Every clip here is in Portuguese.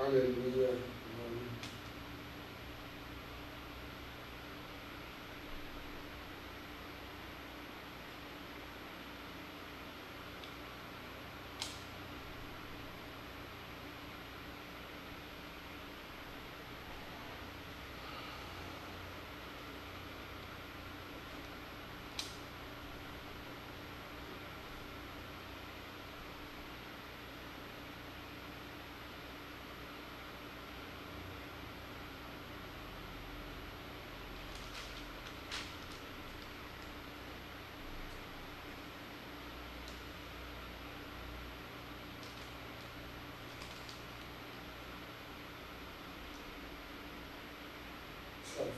Aleluia.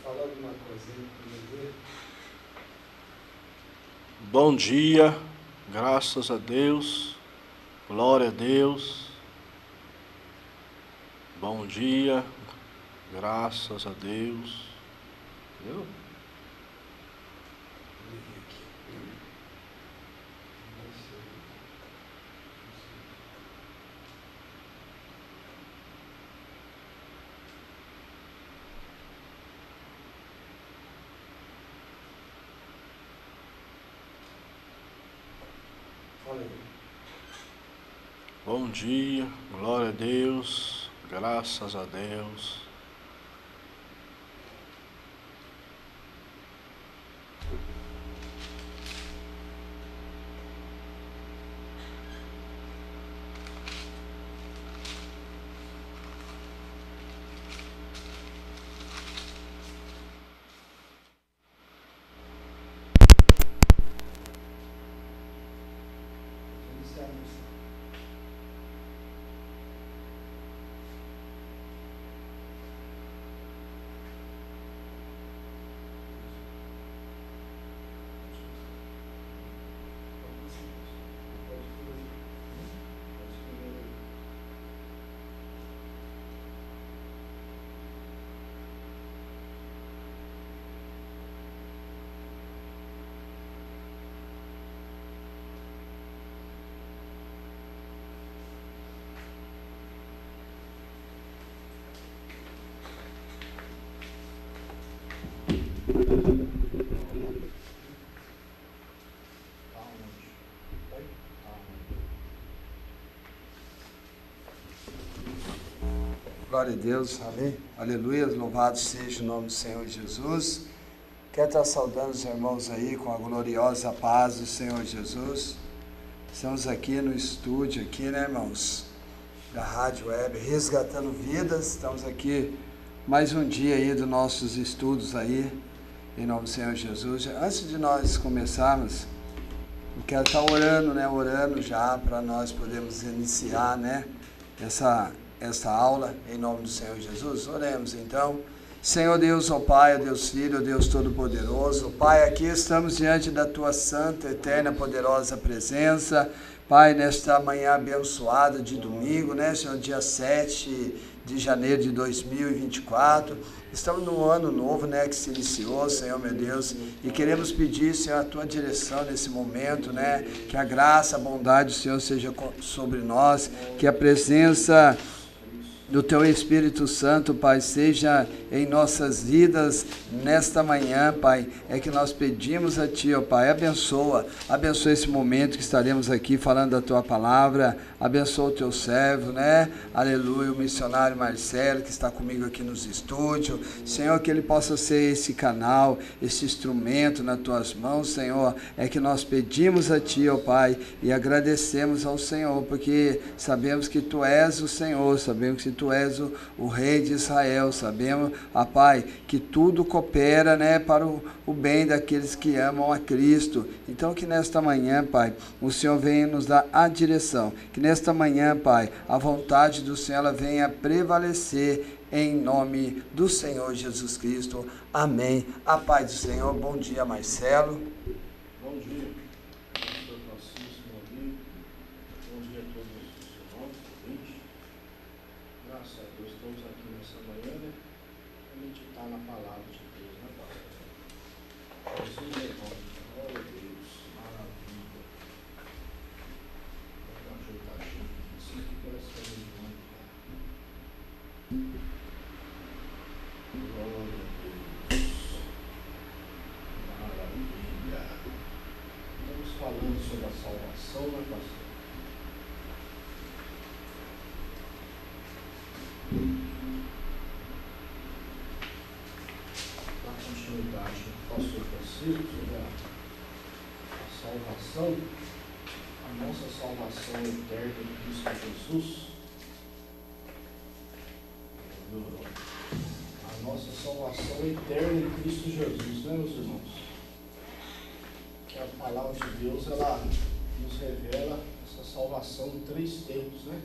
Fala alguma coisa aí. Bom dia, graças a Deus, glória a Deus. Bom dia, graças a Deus. Entendeu? Bom dia, glória a Deus, graças a Deus. Glória a Deus, amém. Aleluia, louvado seja o nome do Senhor Jesus. Quero estar saudando os irmãos aí com a gloriosa paz do Senhor Jesus. Estamos aqui no estúdio, aqui, né, irmãos, da Rádio Web, resgatando vidas. Estamos aqui mais um dia aí dos nossos estudos aí, em nome do Senhor Jesus. Antes de nós começarmos, eu quero estar orando, né, orando já para nós podermos iniciar, né, essa aula, em nome do Senhor Jesus. Oremos então. Senhor Deus, ó Pai, ó Deus Filho, ó Deus Todo-Poderoso, Pai, aqui estamos diante da Tua santa, eterna, poderosa presença, Pai, nesta manhã abençoada de domingo, né, Senhor, dia 7 de janeiro de 2024, estamos num ano novo, né, que se iniciou, Senhor, meu Deus, e queremos pedir, Senhor, a Tua direção nesse momento, né, que a graça, a bondade do Senhor seja sobre nós, que a presença do Teu Espírito Santo, Pai, seja em nossas vidas nesta manhã, Pai, é que nós pedimos a Ti, ó Pai, abençoa esse momento que estaremos aqui falando da Tua palavra, abençoa o Teu servo, né, aleluia, o missionário Marcelo, que está comigo aqui nos estúdios, Senhor, que ele possa ser esse canal, esse instrumento nas Tuas mãos, Senhor, é que nós pedimos a Ti, ó Pai, e agradecemos ao Senhor, porque sabemos que Tu és o Senhor, sabemos que Tu és o Rei de Israel, sabemos, ó Pai, que tudo coopera, né, para o bem daqueles que amam a Cristo. Então que nesta manhã, Pai, o Senhor venha nos dar a direção, que nesta manhã, Pai, a vontade do Senhor ela venha prevalecer em nome do Senhor Jesus Cristo. Amém. A paz do Senhor. Bom dia, Marcelo. Bom dia, pastor Francisco, meu amigo. Bom dia a todos os irmãos, ouvintes. Graças a Deus, estamos aqui nessa manhã, né? Para meditar na palavra de Deus, né, Pai? É isso mesmo, glória a Deus, maravilha. Vou dar uma ajeitadinha aqui, assim que parece que é muito bom, cara. salvação, né, pastor? Dá continuidade no pastor Francisco sobre a salvação, a nossa salvação eterna em Cristo Jesus. A nossa salvação eterna em Cristo Jesus, né, meus irmãos? Que a palavra de Deus, ela nos revela essa salvação em 3 tempos, né?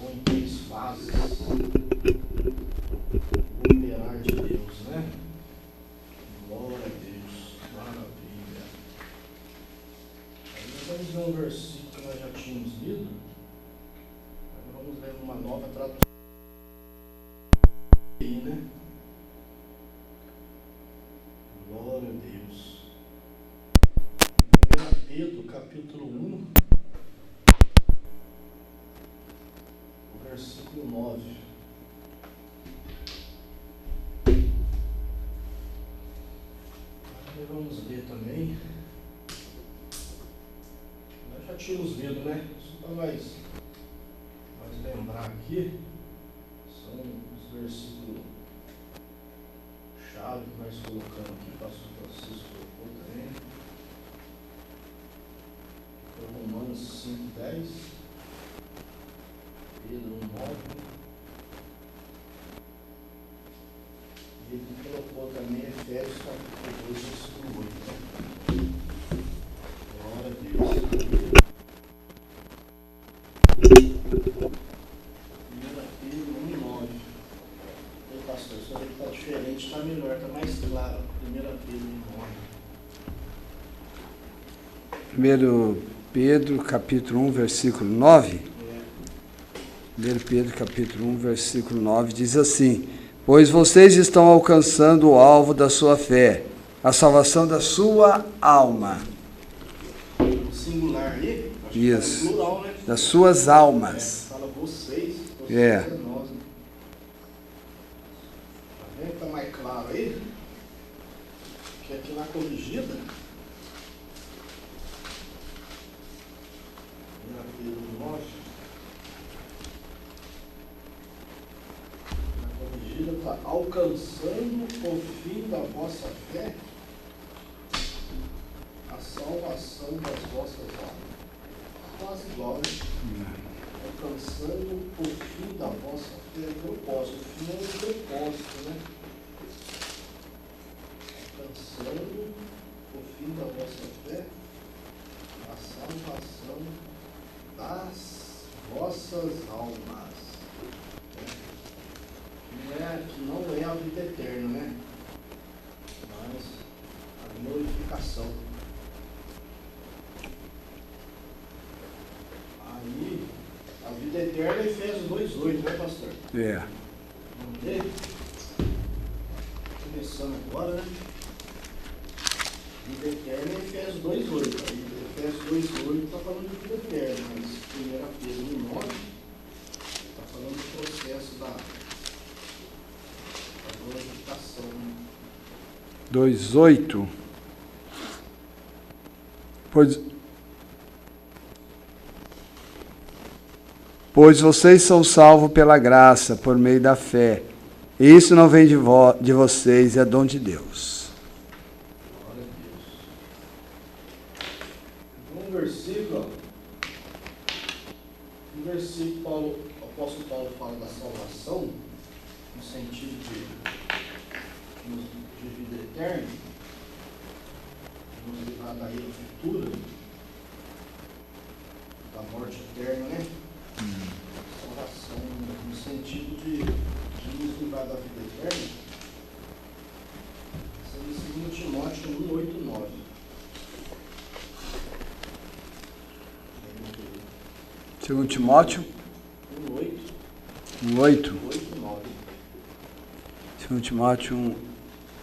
Ou em 3 fases. O operar de Deus, né? Glória a Deus, maravilha. Aí nós vamos ler um versículo que nós já tínhamos lido. Agora vamos ler uma nova tradução. Né? Glória a Deus. 1 Pedro, capítulo 1, o versículo 9. Aí vamos ler também. Nós já tínhamos lido, né? Só para nós lembrar aqui. São os versículos chave que nós colocamos aqui, o pastor Francisco colocou também. Romanos 5:10, Pedro 1:9. E ele colocou também Efésios capítulo 2, versículo 8. Né? Glória a Deus. Pastor, isso aí está diferente, está melhor, está mais claro. 1 Pedro 1 Pedro, capítulo 1, versículo 9. 1 Pedro, capítulo 1, versículo 9, diz assim: pois vocês estão alcançando o alvo da sua fé, a salvação da sua alma. O singular aí? Isso. Tá plural, né? Das suas almas. Fala vocês É. nós. Está mais claro aí, que aqui na corrigida, Pedro 9, na corrigida está alcançando o fim da vossa fé, a salvação das vossas almas. Quase igual, né? Alcançando o fim da vossa fé, propósito. O fim é o propósito, né? Alcançando o fim da vossa fé, a salvação das vossas almas. Que não é a vida eterna, né? Mas a glorificação. Aí, a vida eterna é Efésios 2:8, né, pastor? É. Vamos ler? Começando agora, né? Vida eterna é Efésios 2:8. Aí, Efésios 2:8 está falando de vida eterna, mas 1 Pedro 1:9 está falando do processo da glorificação, né? 2:8. Pois vocês são salvos pela graça, por meio da fé. E isso não vem de vocês, é dom de Deus. Glória a Deus. Um versículo, o apóstolo Paulo fala da salvação, no sentido de vida eterna, nos livrar da ira futura, da morte eterna, né? Salvação, no sentido de nos livrar da vida eterna. Isso em 2 Timóteo 1:8-9. 2 Timóteo 1:8. 2 Timóteo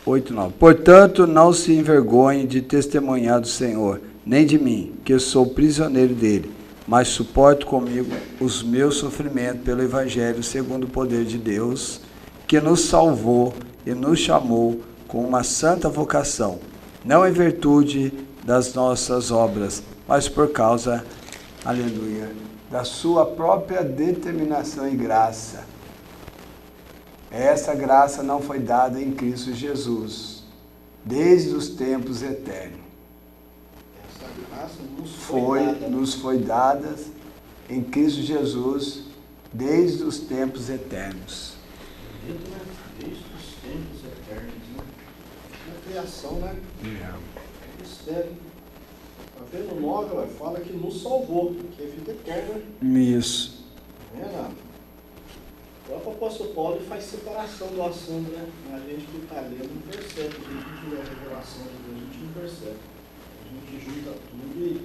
1:8-9. Portanto, não se envergonhe de testemunhar do Senhor, nem de mim, que eu sou prisioneiro dele, mas suporto comigo os meus sofrimentos pelo Evangelho, segundo o poder de Deus, que nos salvou e nos chamou com uma santa vocação, não em virtude das nossas obras, mas por causa, aleluia, da sua própria determinação e graça. Essa graça não foi dada em Cristo Jesus, desde os tempos eternos. Essa graça Nos foi dada em Cristo Jesus, desde os tempos eternos. Desde os tempos eternos, né? Na criação, né? Mistério. Até no 9, fala que nos salvou, que é vida eterna. Isso. O próprio apóstolo Paulo faz separação do assunto, né? A gente que está lendo não percebe. Se a gente não tiver a revelação de Deus, a gente não percebe. A gente junta tudo e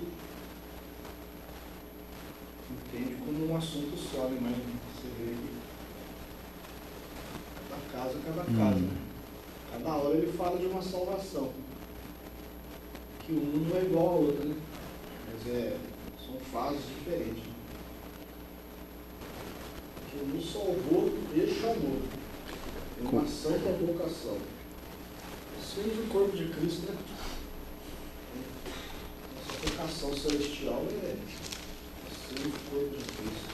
entende como um assunto só, né? Mas você vê que cada casa. Cada hora ele fala de uma salvação. Que um não é igual ao outro, né? Mas são fases diferentes. Que nos salvou e chamou. Tem uma santa vocação. Somos o corpo de Cristo, né? Nossa vocação celestial é ser o corpo de Cristo.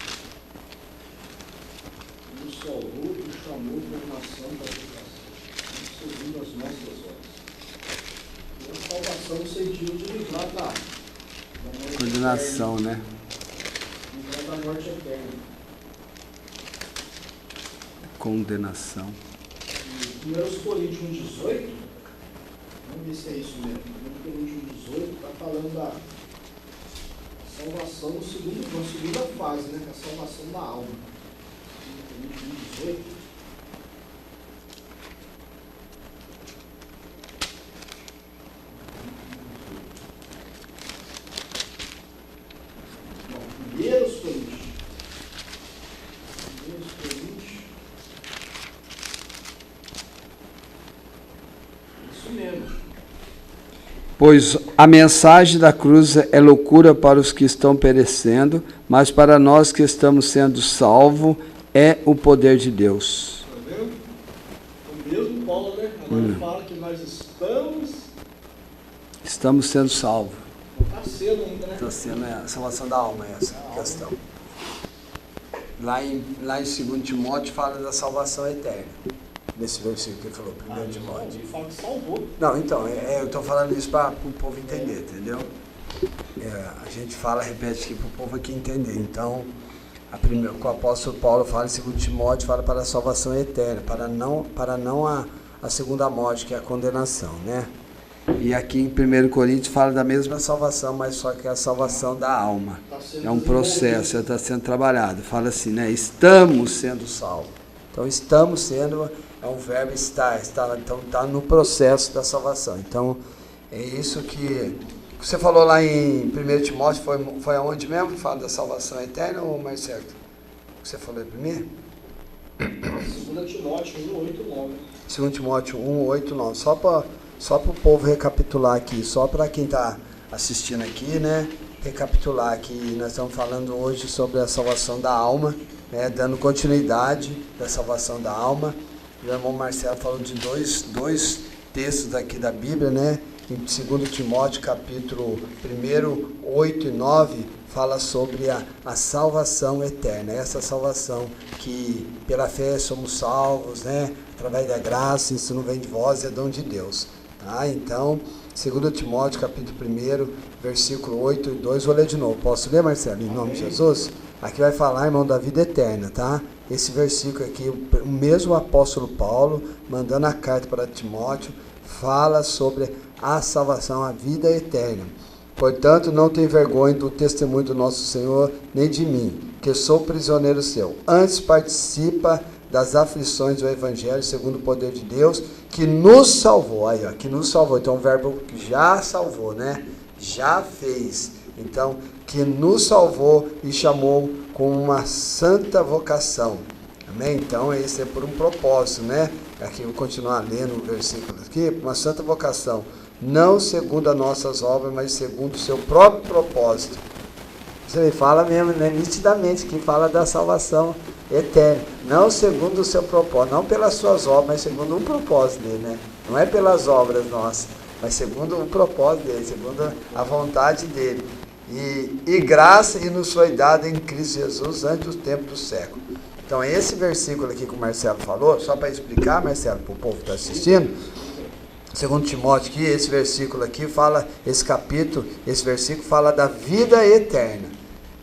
Nos salvou e chamou por uma santa vocação. Segundo as nossas obras. E a salvação no sentido de livrar da morte Condenação, eterna. né? Livrar da morte eterna. Condenação. 1 Coríntios 18, vamos ver se é isso mesmo. 1 Coríntios 18 está falando da salvação na segunda fase, né? Que é a salvação da alma. 1 Coríntios 18. Bom, 1 Coríntios. Pois a mensagem da cruz é loucura para os que estão perecendo, mas para nós que estamos sendo salvos é o poder de Deus. Está vendo? O mesmo Paulo, né? Agora fala que nós estamos sendo salvos. Está sendo ainda, né? Está sendo a salvação da alma, essa questão. Lá em 2 Timóteo fala da salvação eterna. Nesse versículo que ele falou, 1 Timóteo. Ele fala que salvou. Não, então, eu estou falando isso para o povo entender, entendeu? A gente fala, repete aqui para o povo aqui entender. Então, o apóstolo Paulo fala em 2 Timóteo, fala para a salvação eterna, para não a segunda morte, que é a condenação, né? E aqui em 1 Coríntios fala da mesma salvação, mas só que é a salvação da alma. É um processo, está sendo trabalhado. Fala assim, né? Estamos sendo salvos. Então, estamos sendo... É um verbo estar, então está no processo da salvação. Então, é isso que você falou lá em 1 Timóteo, foi aonde mesmo? Fala da salvação eterna ou mais certo? Você falou aí para mim? 2 Timóteo 1, 8, 9. 2 Timóteo 1, 8, 9. Só para o povo recapitular aqui, só para quem está assistindo aqui, né? Recapitular que nós estamos falando hoje sobre a salvação da alma, né? Dando continuidade da salvação da alma. O irmão Marcelo falou de dois textos aqui da Bíblia, né? Em 2 Timóteo, capítulo 1, 8 e 9, fala sobre a salvação eterna. Essa salvação que pela fé somos salvos, né? Através da graça, isso não vem de vós, é dom de Deus. Tá? Então, 2 Timóteo, capítulo 1, versículo 8 e 2, vou ler de novo. Posso ler, Marcelo, em nome de Jesus? Aqui vai falar, irmão, da vida eterna, tá? Esse versículo aqui, o mesmo apóstolo Paulo, mandando a carta para Timóteo, fala sobre a salvação, a vida eterna. Portanto, não tem vergonha do testemunho do nosso Senhor, nem de mim, que sou prisioneiro seu. Antes participa das aflições do Evangelho, segundo o poder de Deus, que nos salvou. Aí, ó, que nos salvou. Então, o verbo já salvou, né? Já fez. Então, que nos salvou e chamou com uma santa vocação. Amém? Então, esse é por um propósito, né? Aqui eu vou continuar lendo o versículo aqui. Uma santa vocação. Não segundo as nossas obras, mas segundo o seu próprio propósito. Você fala mesmo, né? Nitidamente, que fala da salvação eterna. Não segundo o seu propósito. Não pelas suas obras, mas segundo um propósito dele, né? Não é pelas obras nossas, mas segundo o propósito dele, segundo a vontade dele. E graça e nos foi dada em Cristo Jesus antes do tempo do século. Então esse versículo aqui que o Marcelo falou, só para explicar, Marcelo, para o povo que está assistindo, segundo Timóteo aqui, esse versículo aqui fala, esse versículo fala da vida eterna,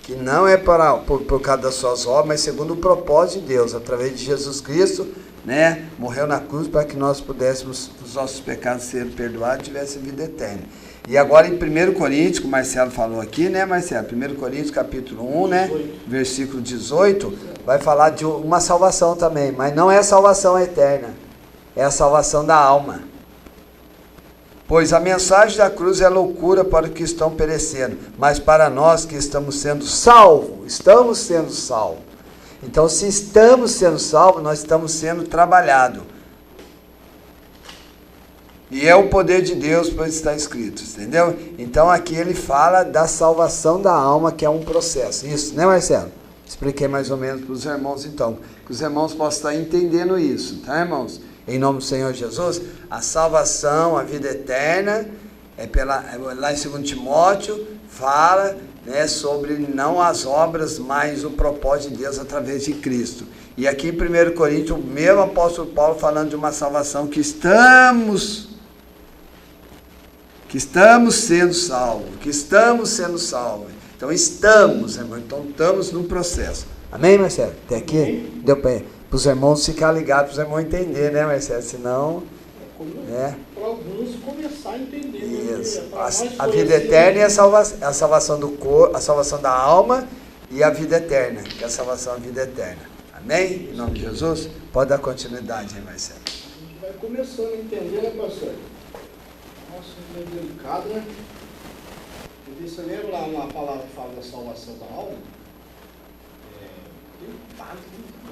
que não é por causa das suas obras, mas segundo o propósito de Deus, através de Jesus Cristo, né, morreu na cruz para que nós pudéssemos, os nossos pecados serem perdoados e tivéssemos vida eterna. E agora em 1 Coríntios, que o Marcelo falou aqui, né, Marcelo? 1 Coríntios capítulo 1, né, versículo 18, vai falar de uma salvação também, mas não é a salvação eterna, é a salvação da alma. Pois a mensagem da cruz é loucura para os que estão perecendo, mas para nós que estamos sendo salvos. Então, se estamos sendo salvos, nós estamos sendo trabalhados. E é o poder de Deus, pois está escrito, entendeu? Então, aqui ele fala da salvação da alma, que é um processo. Isso, né, Marcelo? Expliquei mais ou menos para os irmãos, então, que os irmãos possam estar entendendo isso, tá, irmãos? Em nome do Senhor Jesus, a salvação, a vida eterna, lá em 2 Timóteo, fala, né, sobre não as obras, mas o propósito de Deus através de Cristo. E aqui em 1 Coríntios, o mesmo apóstolo Paulo falando de uma salvação que estamos sendo salvos. Então estamos, irmão, estamos no processo. Amém, Marcelo? Até aqui? Amém. Deu para os irmãos ficar ligados, para os irmãos entenderem, né, Marcelo? Senão... Para alguns começar a entender. Isso. A vida eterna é a salvação do corpo, a salvação da alma e a vida eterna, que é a salvação da vida eterna. Amém? Em nome de Jesus? Pode dar continuidade aí, Marcelo. A gente vai começando a entender, né, pastor? Nossa, é meio delicado, né? Porque você lembra lá uma palavra que fala da salvação da alma?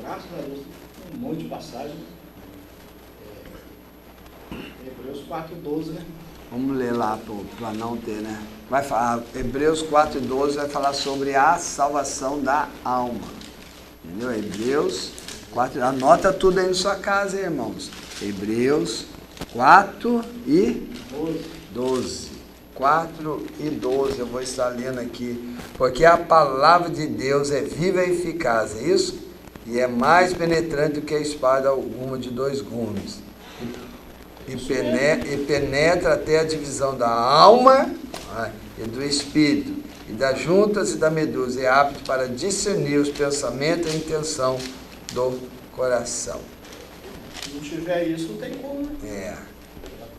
Graças a Deus, tem um monte de passagem. Hebreus 4,12, né? Vamos ler lá para não ter, né? Vai falar, Hebreus 4,12 vai falar sobre a salvação da alma. Entendeu? Hebreus 4, anota tudo aí na sua casa, irmãos. Hebreus 4 e 12. 4 e 12, eu vou estar lendo aqui. Porque a palavra de Deus é viva e eficaz, é isso? E é mais penetrante do que a espada alguma de 2 gumes. E penetra até a divisão da alma e do espírito, e das juntas e da medula, e é apto para discernir os pensamentos e a intenção do coração. Se não tiver isso, não tem como, né?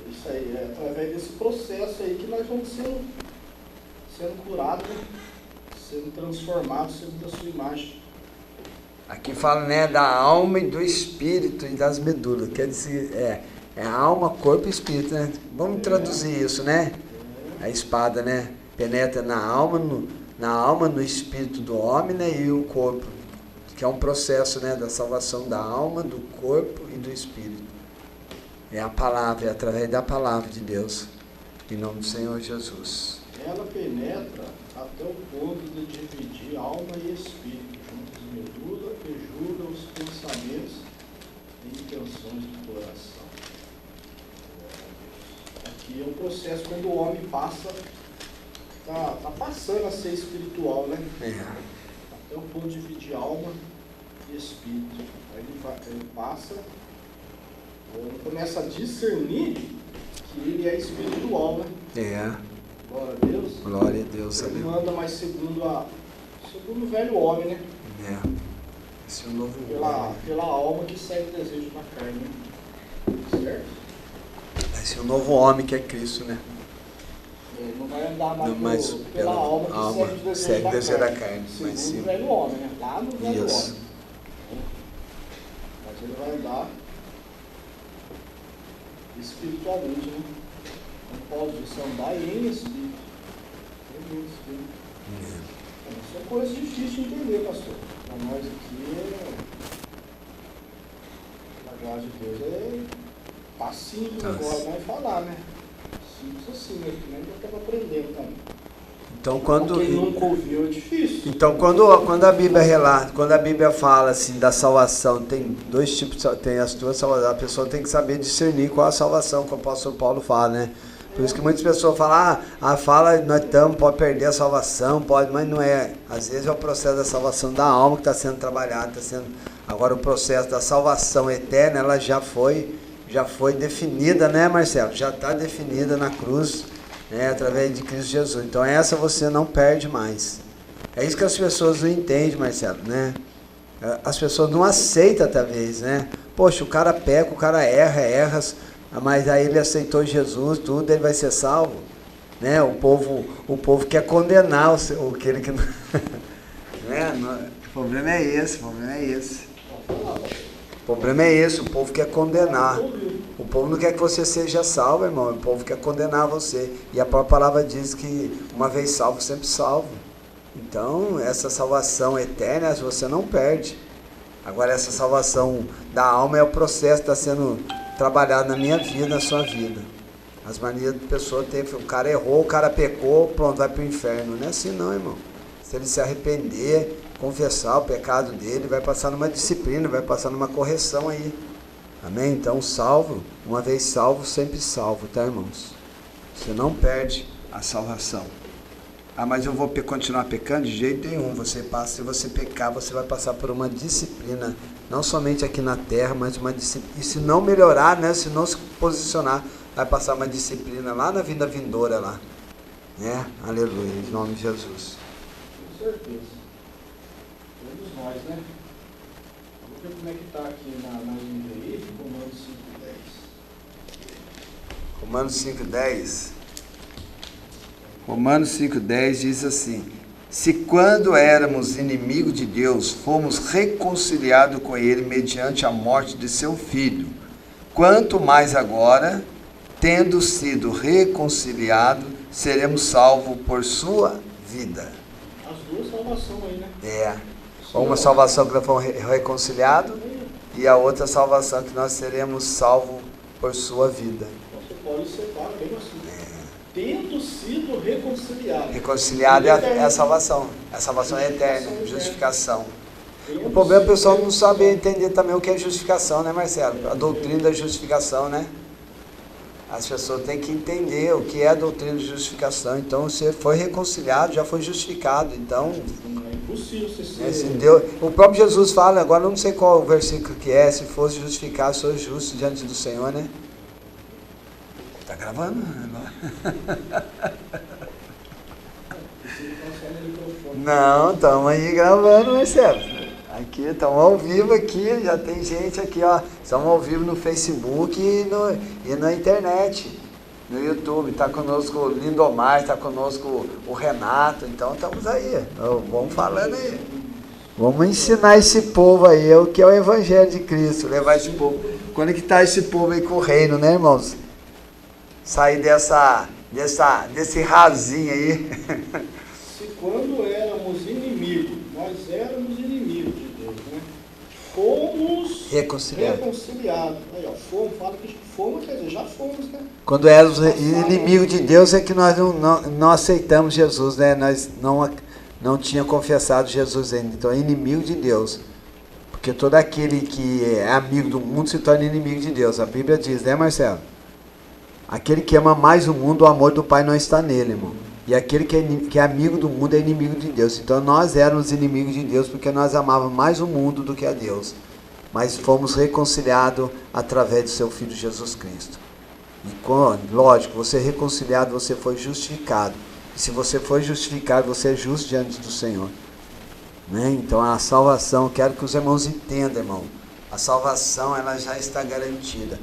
Isso aí, é através desse processo aí que nós vamos sendo curados, né? Sendo transformados, sendo da sua imagem. Aqui fala, né, da alma e do espírito e das medulas, quer dizer, é alma, corpo e espírito, né? Vamos traduzir isso, né? A espada, né? Penetra na alma, no espírito do homem, né? E o corpo, que é um processo, né? Da salvação da alma, do corpo e do espírito. É a palavra, é através da palavra de Deus. Em nome do Senhor Jesus. Ela penetra até o ponto de dividir alma e espírito, juntos e medula, e julga os pensamentos e intenções do coração. Aqui é um processo quando o homem passa, tá passando a ser espiritual, né? Até o ponto de dividir alma e espírito. Aí ele passa, ele começa a discernir que ele é espiritual, né? Glória a Deus. Glória a Deus. Ele não anda mais segundo o velho homem, né? Esse é o novo pela alma que segue o desejo da carne, né? Certo? Esse é o novo homem que é Cristo, né? Ele não vai andar mais pela alma que segue o desejo da carne. Segundo o velho homem, né? Lá no velho homem. Mas ele vai andar espiritualmente, né? Não pode andar em espírito. Isso é coisa difícil de entender, pastor. Para nós aqui, a graça de Deus tá simples agora, vai falar, né? Simples assim, né? Que nem eu estava aprendendo também. Então, quando quem nunca ouviu é difícil. Então, quando a Bíblia relata, quando a Bíblia fala assim da salvação, tem 2 tipos, tem as duas salvações. A pessoa tem que saber discernir qual a salvação que o apóstolo Paulo fala, né? Por isso que muitas pessoas falam, fala, nós estamos, pode perder a salvação, pode, mas não é. Às vezes é o processo da salvação da alma que está sendo trabalhado, agora o processo da salvação eterna, ela já foi definida, né, Marcelo? Já está definida na cruz, né, através de Cristo Jesus. Então essa você não perde mais. É isso que as pessoas não entendem, Marcelo, né? As pessoas não aceitam, talvez, né? Poxa, o cara peca, o cara erra, mas aí ele aceitou Jesus, tudo, ele vai ser salvo, né? O povo quer condenar aquele que não... né? O problema é esse. O problema é esse, o povo quer condenar. O povo não quer que você seja salvo, irmão. O povo quer condenar você. E a própria palavra diz que uma vez salvo, sempre salvo. Então, essa salvação eterna você não perde. Agora, essa salvação da alma é o processo que está sendo trabalhado na minha vida, na sua vida. As manias da pessoa o cara errou, o cara pecou, pronto, vai para o inferno. Não é assim não, irmão. Se ele se arrepender, confessar o pecado dele, vai passar numa disciplina, vai passar numa correção aí. Amém? Então, salvo, uma vez salvo, sempre salvo, tá, irmãos? Você não perde a salvação. Mas eu vou continuar pecando? De jeito nenhum. Se você pecar, você vai passar por uma disciplina, não somente aqui na terra, mas uma disciplina. E se não melhorar, né, se não se posicionar, vai passar uma disciplina lá na vida vindoura lá. Né? Aleluia, em nome de Jesus. Com certeza. Todos nós, né? Vamos ver como é que está aqui na Bíblia aí, Romanos 5:10. Romanos 5:10. Romanos 5:10 diz assim: se quando éramos inimigos de Deus, fomos reconciliados com Ele mediante a morte de seu Filho, quanto mais agora, tendo sido reconciliados, seremos salvos por sua vida. As duas salvações aí, né? Uma salvação que nós fomos reconciliados e a outra salvação que nós seremos salvos por sua vida. Você pode separar bem assim. Tendo sido reconciliado. Reconciliado é a salvação. A salvação é eterna, justificação. O problema é o pessoal não sabe entender também o que é justificação, né, Marcelo? A doutrina da justificação, né? As pessoas têm que entender o que é a doutrina de justificação. Então, você foi reconciliado, já foi justificado. Então, é impossível você ser... O próprio Jesus fala, agora eu não sei qual o versículo que é, se fosse justificado, sou justo diante do Senhor, né? Tá gravando? Não, estamos aí gravando, Marcelo. Aqui, estamos ao vivo aqui, já tem gente aqui, ó. Estamos ao vivo no Facebook e na internet, no YouTube. Está conosco o Lindomar, está conosco o Renato, então estamos aí. Vamos falando aí. Vamos ensinar esse povo aí, o que é o Evangelho de Cristo, levar esse povo, conectar esse povo aí com o reino, né, irmãos? Sair desse rasinho aí. Se quando éramos inimigos, nós éramos inimigos de Deus, né? Fomos reconciliados. Aí, ó, fala que fomos, quer dizer, já fomos, né? Quando éramos inimigos de Deus é que nós não aceitamos Jesus, né? Nós não tínhamos confessado Jesus ainda. Então é inimigo de Deus. Porque todo aquele que é amigo do mundo se torna inimigo de Deus. A Bíblia diz, né, Marcelo? Aquele que ama mais o mundo, o amor do Pai não está nele, irmão. E aquele que é amigo do mundo é inimigo de Deus. Então nós éramos inimigos de Deus porque nós amávamos mais o mundo do que a Deus. Mas fomos reconciliados através do seu Filho Jesus Cristo. E lógico, você é reconciliado, você foi justificado. E se você foi justificado, você é justo diante do Senhor. Né? Então a salvação, quero que os irmãos entendam, irmão. A salvação, ela já está garantida.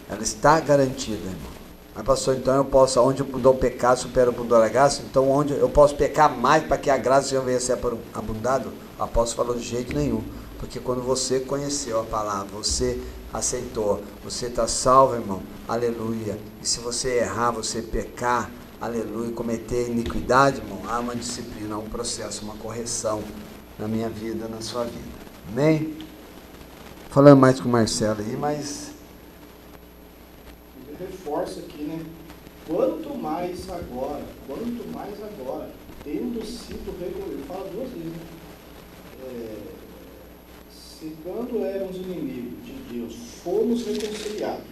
Ela está garantida, irmão. Mas pastor, então eu posso, onde abundou o pecado, supera o pudor a graça, então onde eu posso pecar mais para que a graça já venha a ser abundado? O apóstolo falou de jeito nenhum. Porque quando você conheceu a palavra, você aceitou, você está salvo, irmão, aleluia. E se você errar, você pecar, aleluia, cometer iniquidade, irmão, há uma disciplina, há um processo, uma correção na minha vida, na sua vida. Amém? Falando mais com o Marcelo aí, mas... reforça aqui, né? Quanto mais agora, tendo sido reconciliados, fala duas vezes, né? Se quando éramos inimigos de Deus, fomos reconciliados.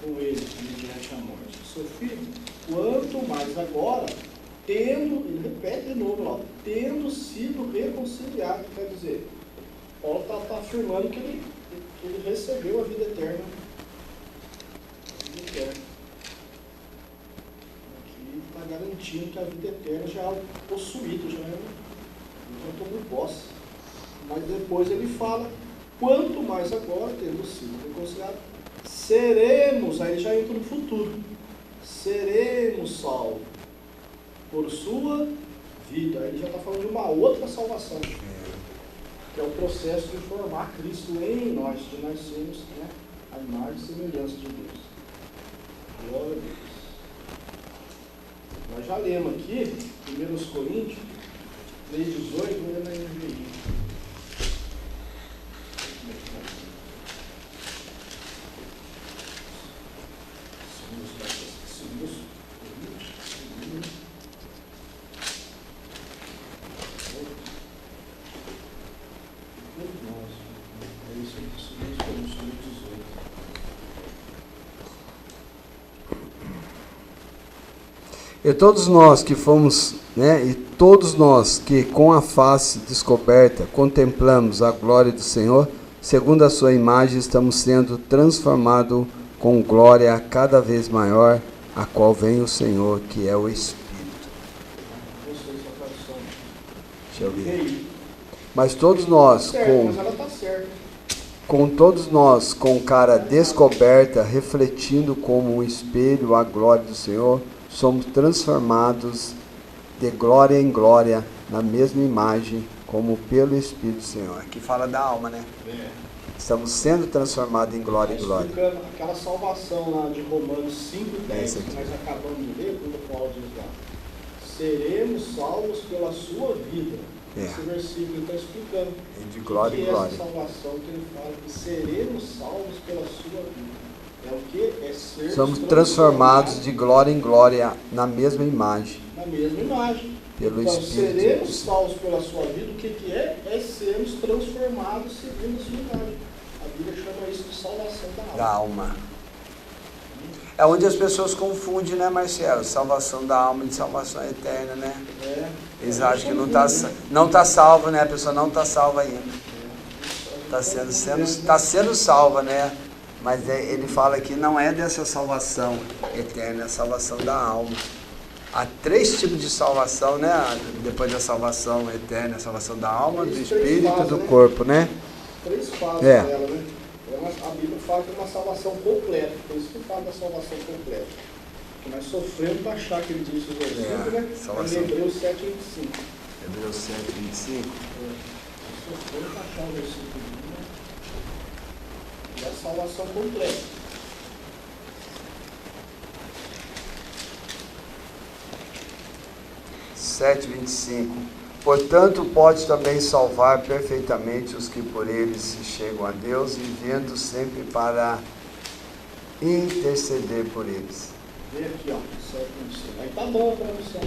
com ele mediante a morte de seu filho, quanto mais agora, ele repete de novo lá, tendo sido reconciliado, quer dizer, Paulo está afirmando que ele recebeu a vida eterna. A vida eterna. Aqui está garantindo que a vida eterna já é algo possuído, já é então tomou posse. Mas depois ele fala, quanto mais agora, tendo sido reconciliado, seremos, aí ele já entra no futuro, seremos salvos por sua vida. Aí ele já está falando de uma outra salvação, que é o processo de formar Cristo em nós, de nós sermos, né, a imagem e semelhança de Deus. Glória a Deus. Nós já lemos aqui, 1 Coríntios, 3:18, vou ler na NVI. E todos nós que fomos, e todos nós que com a face descoberta contemplamos a glória do Senhor, segundo a sua imagem estamos sendo transformados com glória cada vez maior, a qual vem o Senhor, que é o Espírito. Deixa eu ver. Mas todos nós, com todos nós com cara descoberta, refletindo como um espelho a glória do Senhor, somos transformados de glória em glória na mesma imagem, como pelo Espírito do Senhor. Aqui fala da alma, né? Estamos sendo transformados em glória em glória. Aquela salvação lá de Romanos 5:10, que nós acabamos de ler, quando Paulo diz lá, seremos salvos pela sua vida. Esse versículo está explicando de glória em glória. Essa salvação que ele fala, que seremos salvos pela sua vida. É o que? É ser somos transformados de glória em glória na mesma imagem. Na mesma imagem. Pelo então, Espírito. Seremos salvos pela sua vida. O que é? É sermos transformados segundo a sua imagem. A Bíblia chama isso de salvação da alma. É onde as pessoas confundem, né, Marcelo? Salvação da alma e salvação eterna, né? Eles acham que não está salvo, né? A pessoa não está salva ainda. Está sendo salva, né? Mas ele fala que não é dessa salvação eterna, é a salvação da alma. Há 3 tipos de salvação, né? Depois da salvação eterna, a salvação da alma, do espírito e do corpo, né? 3 fases dela, né? A Bíblia fala que é uma salvação completa, por isso que fala da salvação completa. Que nós sofremos para achar que ele disse o versículo, né? Em Hebreus 7:25. Hebreus 7:25. Nós sofremos para achar o versículo, né? E a salvação completa. Portanto, pode também salvar perfeitamente os que por ele se chegam a Deus, vivendo sempre para interceder por eles. Vê aqui, ó, 7:25. Aí tá bom a tradução.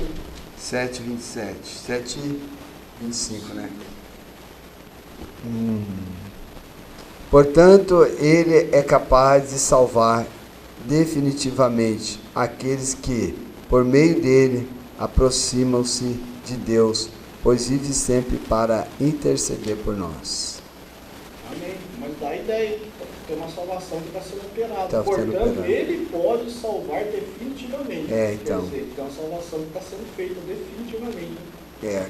7:27. 7:25, né? Portanto, ele é capaz de salvar definitivamente aqueles que, por meio dele, aproximam-se de Deus, pois vive sempre para interceder por nós. Amém. Mas dá a ideia, tem uma salvação que está sendo operada. Portanto, ele pode salvar definitivamente. Então. Quer dizer, tem uma salvação que está sendo feita definitivamente.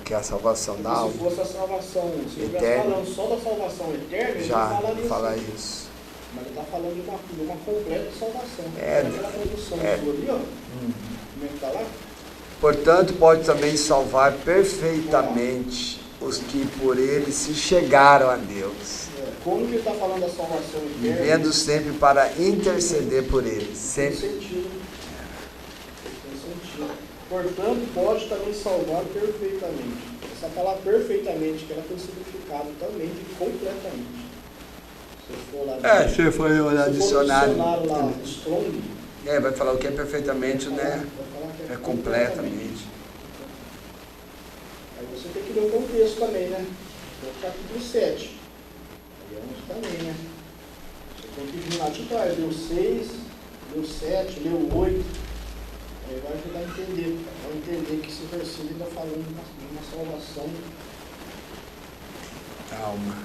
Que é a salvação da alma. Se fosse a salvação, se ele estivesse falando só da salvação eterna, ele já não fala assim. isso. Mas ele está falando de uma completa salvação. Aquela tradução sua ali, ó. Como é que está lá? Portanto, pode também salvar perfeitamente os que por ele se chegaram a Deus. Como que ele está falando da salvação eterna? Vivendo sempre para interceder por eles. Sempre. Tem sentido. Tem sentido. Portanto, pode também salvar perfeitamente. Essa palavra perfeitamente, que ela tem significado também de completamente. Se for lá, se for olhar o dicionário. Lá, Strong. Vai falar o que é perfeitamente, né? É completamente. Aí você tem que ler o contexto também, né? O capítulo 7. Aí é onde também, né? Você tem que vir lá de trás, Deus 6, leu 7, leu 8. Aí vai ajudar a entender. Vai entender que esse versículo está falando de uma salvação. Calma.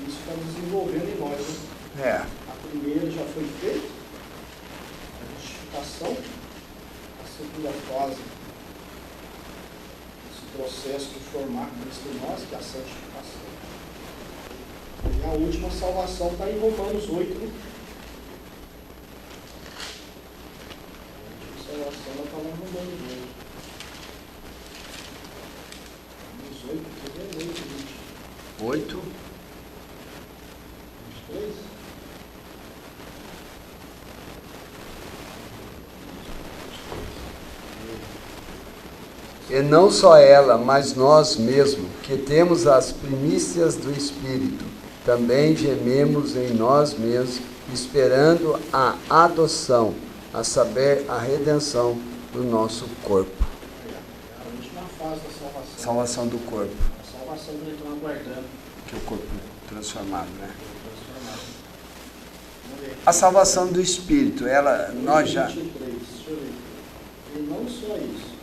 Isso está desenvolvendo em nós. Né? É. A primeira já foi feita, a justificação. A segunda fase, esse processo de formar Cristo em nós, que é a santificação. E a última salvação está em Romanos 8, né? A última salvação está lá em Romanos 8. Romanos 8, que é 8, gente. 8. 23. E não só ela, mas nós mesmos, que temos as primícias do Espírito, também gememos em nós mesmos, esperando a adoção, a saber, a redenção do nosso corpo. É a última fase da salvação. Salvação do corpo, A salvação que nós estamos aguardando. que é o corpo transformado, né? Transformado. Vamos ver. A salvação do Espírito, ela, nós já... 23, deixa eu ver. E não só isso,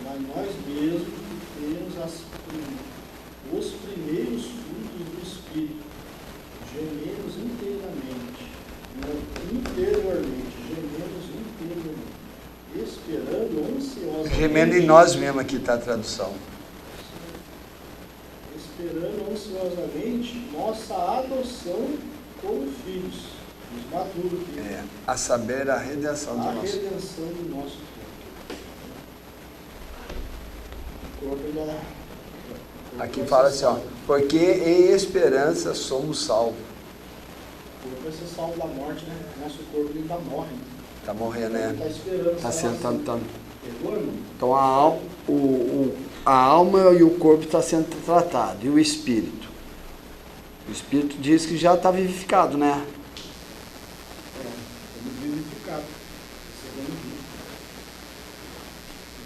mas nós mesmos que temos os primeiros frutos do Espírito, gememos interiormente, gememos interiormente, esperando ansiosamente. Gemendo em nós mesmos, aqui está a tradução. Esperando ansiosamente nossa adoção como filhos, os maduros, É, a saber, a redenção do a nosso corpo. redenção do nosso corpo. O corpo ainda. Aqui fala assim, ó, porque em esperança somos salvos. O corpo vai ser salvo da morte, né? Nosso corpo ainda morre. Está morrendo, né? Está esperando. Está sendo... Pegou, irmão? Então a alma e o corpo estão sendo tratados, e o espírito? O espírito diz que já está vivificado, né? Estamos vivificados. Recebendo vida.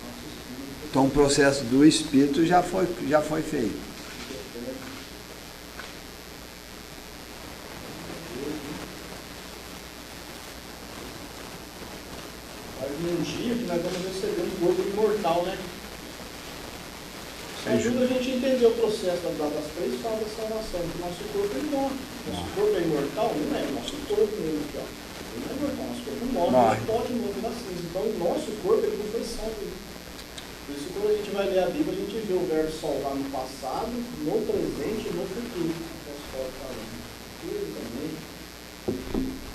Nosso espírito. Então o processo do espírito já foi feito. Vai vir um dia que nós vamos receber um corpo imortal, né? Isso ajuda a gente a entender o processo das três fases da salvação, que nosso corpo ele morre. Nosso corpo é imortal? Não é, nosso corpo mesmo aqui, ó. Ele não é imortal, nosso corpo morre. Ele pode morrer na cinza. Então o nosso corpo ele não foi salvo. Por isso quando a gente vai ler a Bíblia, a gente vê o verbo salvar no passado, no presente e no futuro.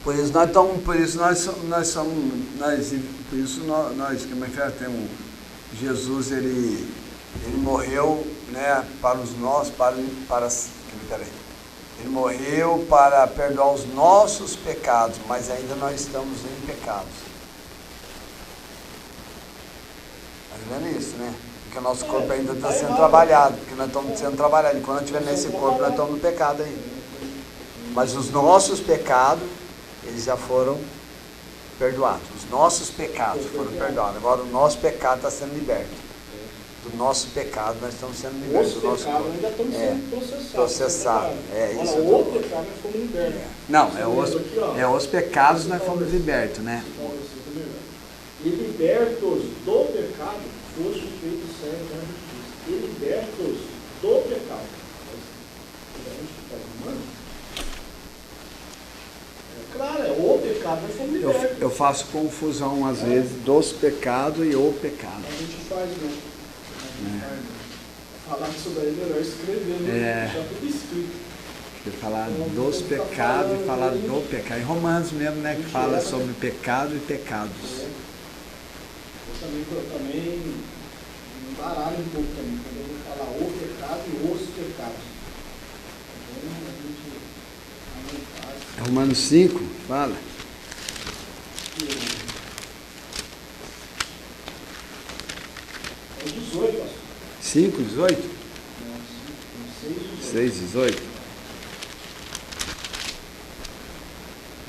Por isso nós estamos, por isso nós como é que é, temos Jesus, ele morreu, né, para os nossos, ele morreu para perdoar os nossos pecados, mas ainda nós estamos em pecados. Está vendo isso, né? Porque o nosso corpo ainda está sendo trabalhado, porque nós estamos sendo trabalhados, e quando nós estiver nesse corpo, nós estamos no pecado ainda. Mas os nossos pecados, eles já foram perdoados. Os nossos pecados foram perdoados. Agora o nosso pecado está sendo liberto. Do nosso pecado nós estamos sendo libertos. Do nosso pecado ainda estamos sendo processados. Olha, Isso. o pecado nós fomos libertos. Não, os pecados nós fomos libertos, né? E libertos do pecado, foste feito servo da justiça. E libertos do pecado. Claro, é o pecado, nós fomos libertos. Eu faço confusão às vezes dos pecados e o pecado. A gente faz, né? Falar disso daí é melhor escrever, né? Deixar tudo escrito. Falar dos pecados e falar do pecado. Em Romanos mesmo, né? Que fala sobre pecado e pecados. Eu também me baralho um pouco também, quando eu vou falar o pecado e os pecados. Então a gente Romanos 5, fala. É 18, pastor. 5, 18? Não, 6, 18.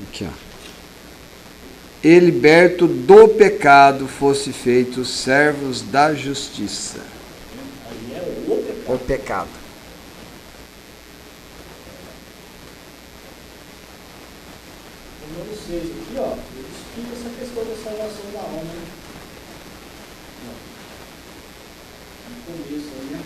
Aqui, ó. E liberto do pecado fosse feitos servos da justiça. Aí é O pecado. Romanos 6 aqui, ó, ele explica essa questão da salvação da alma, né? No começo aí, né?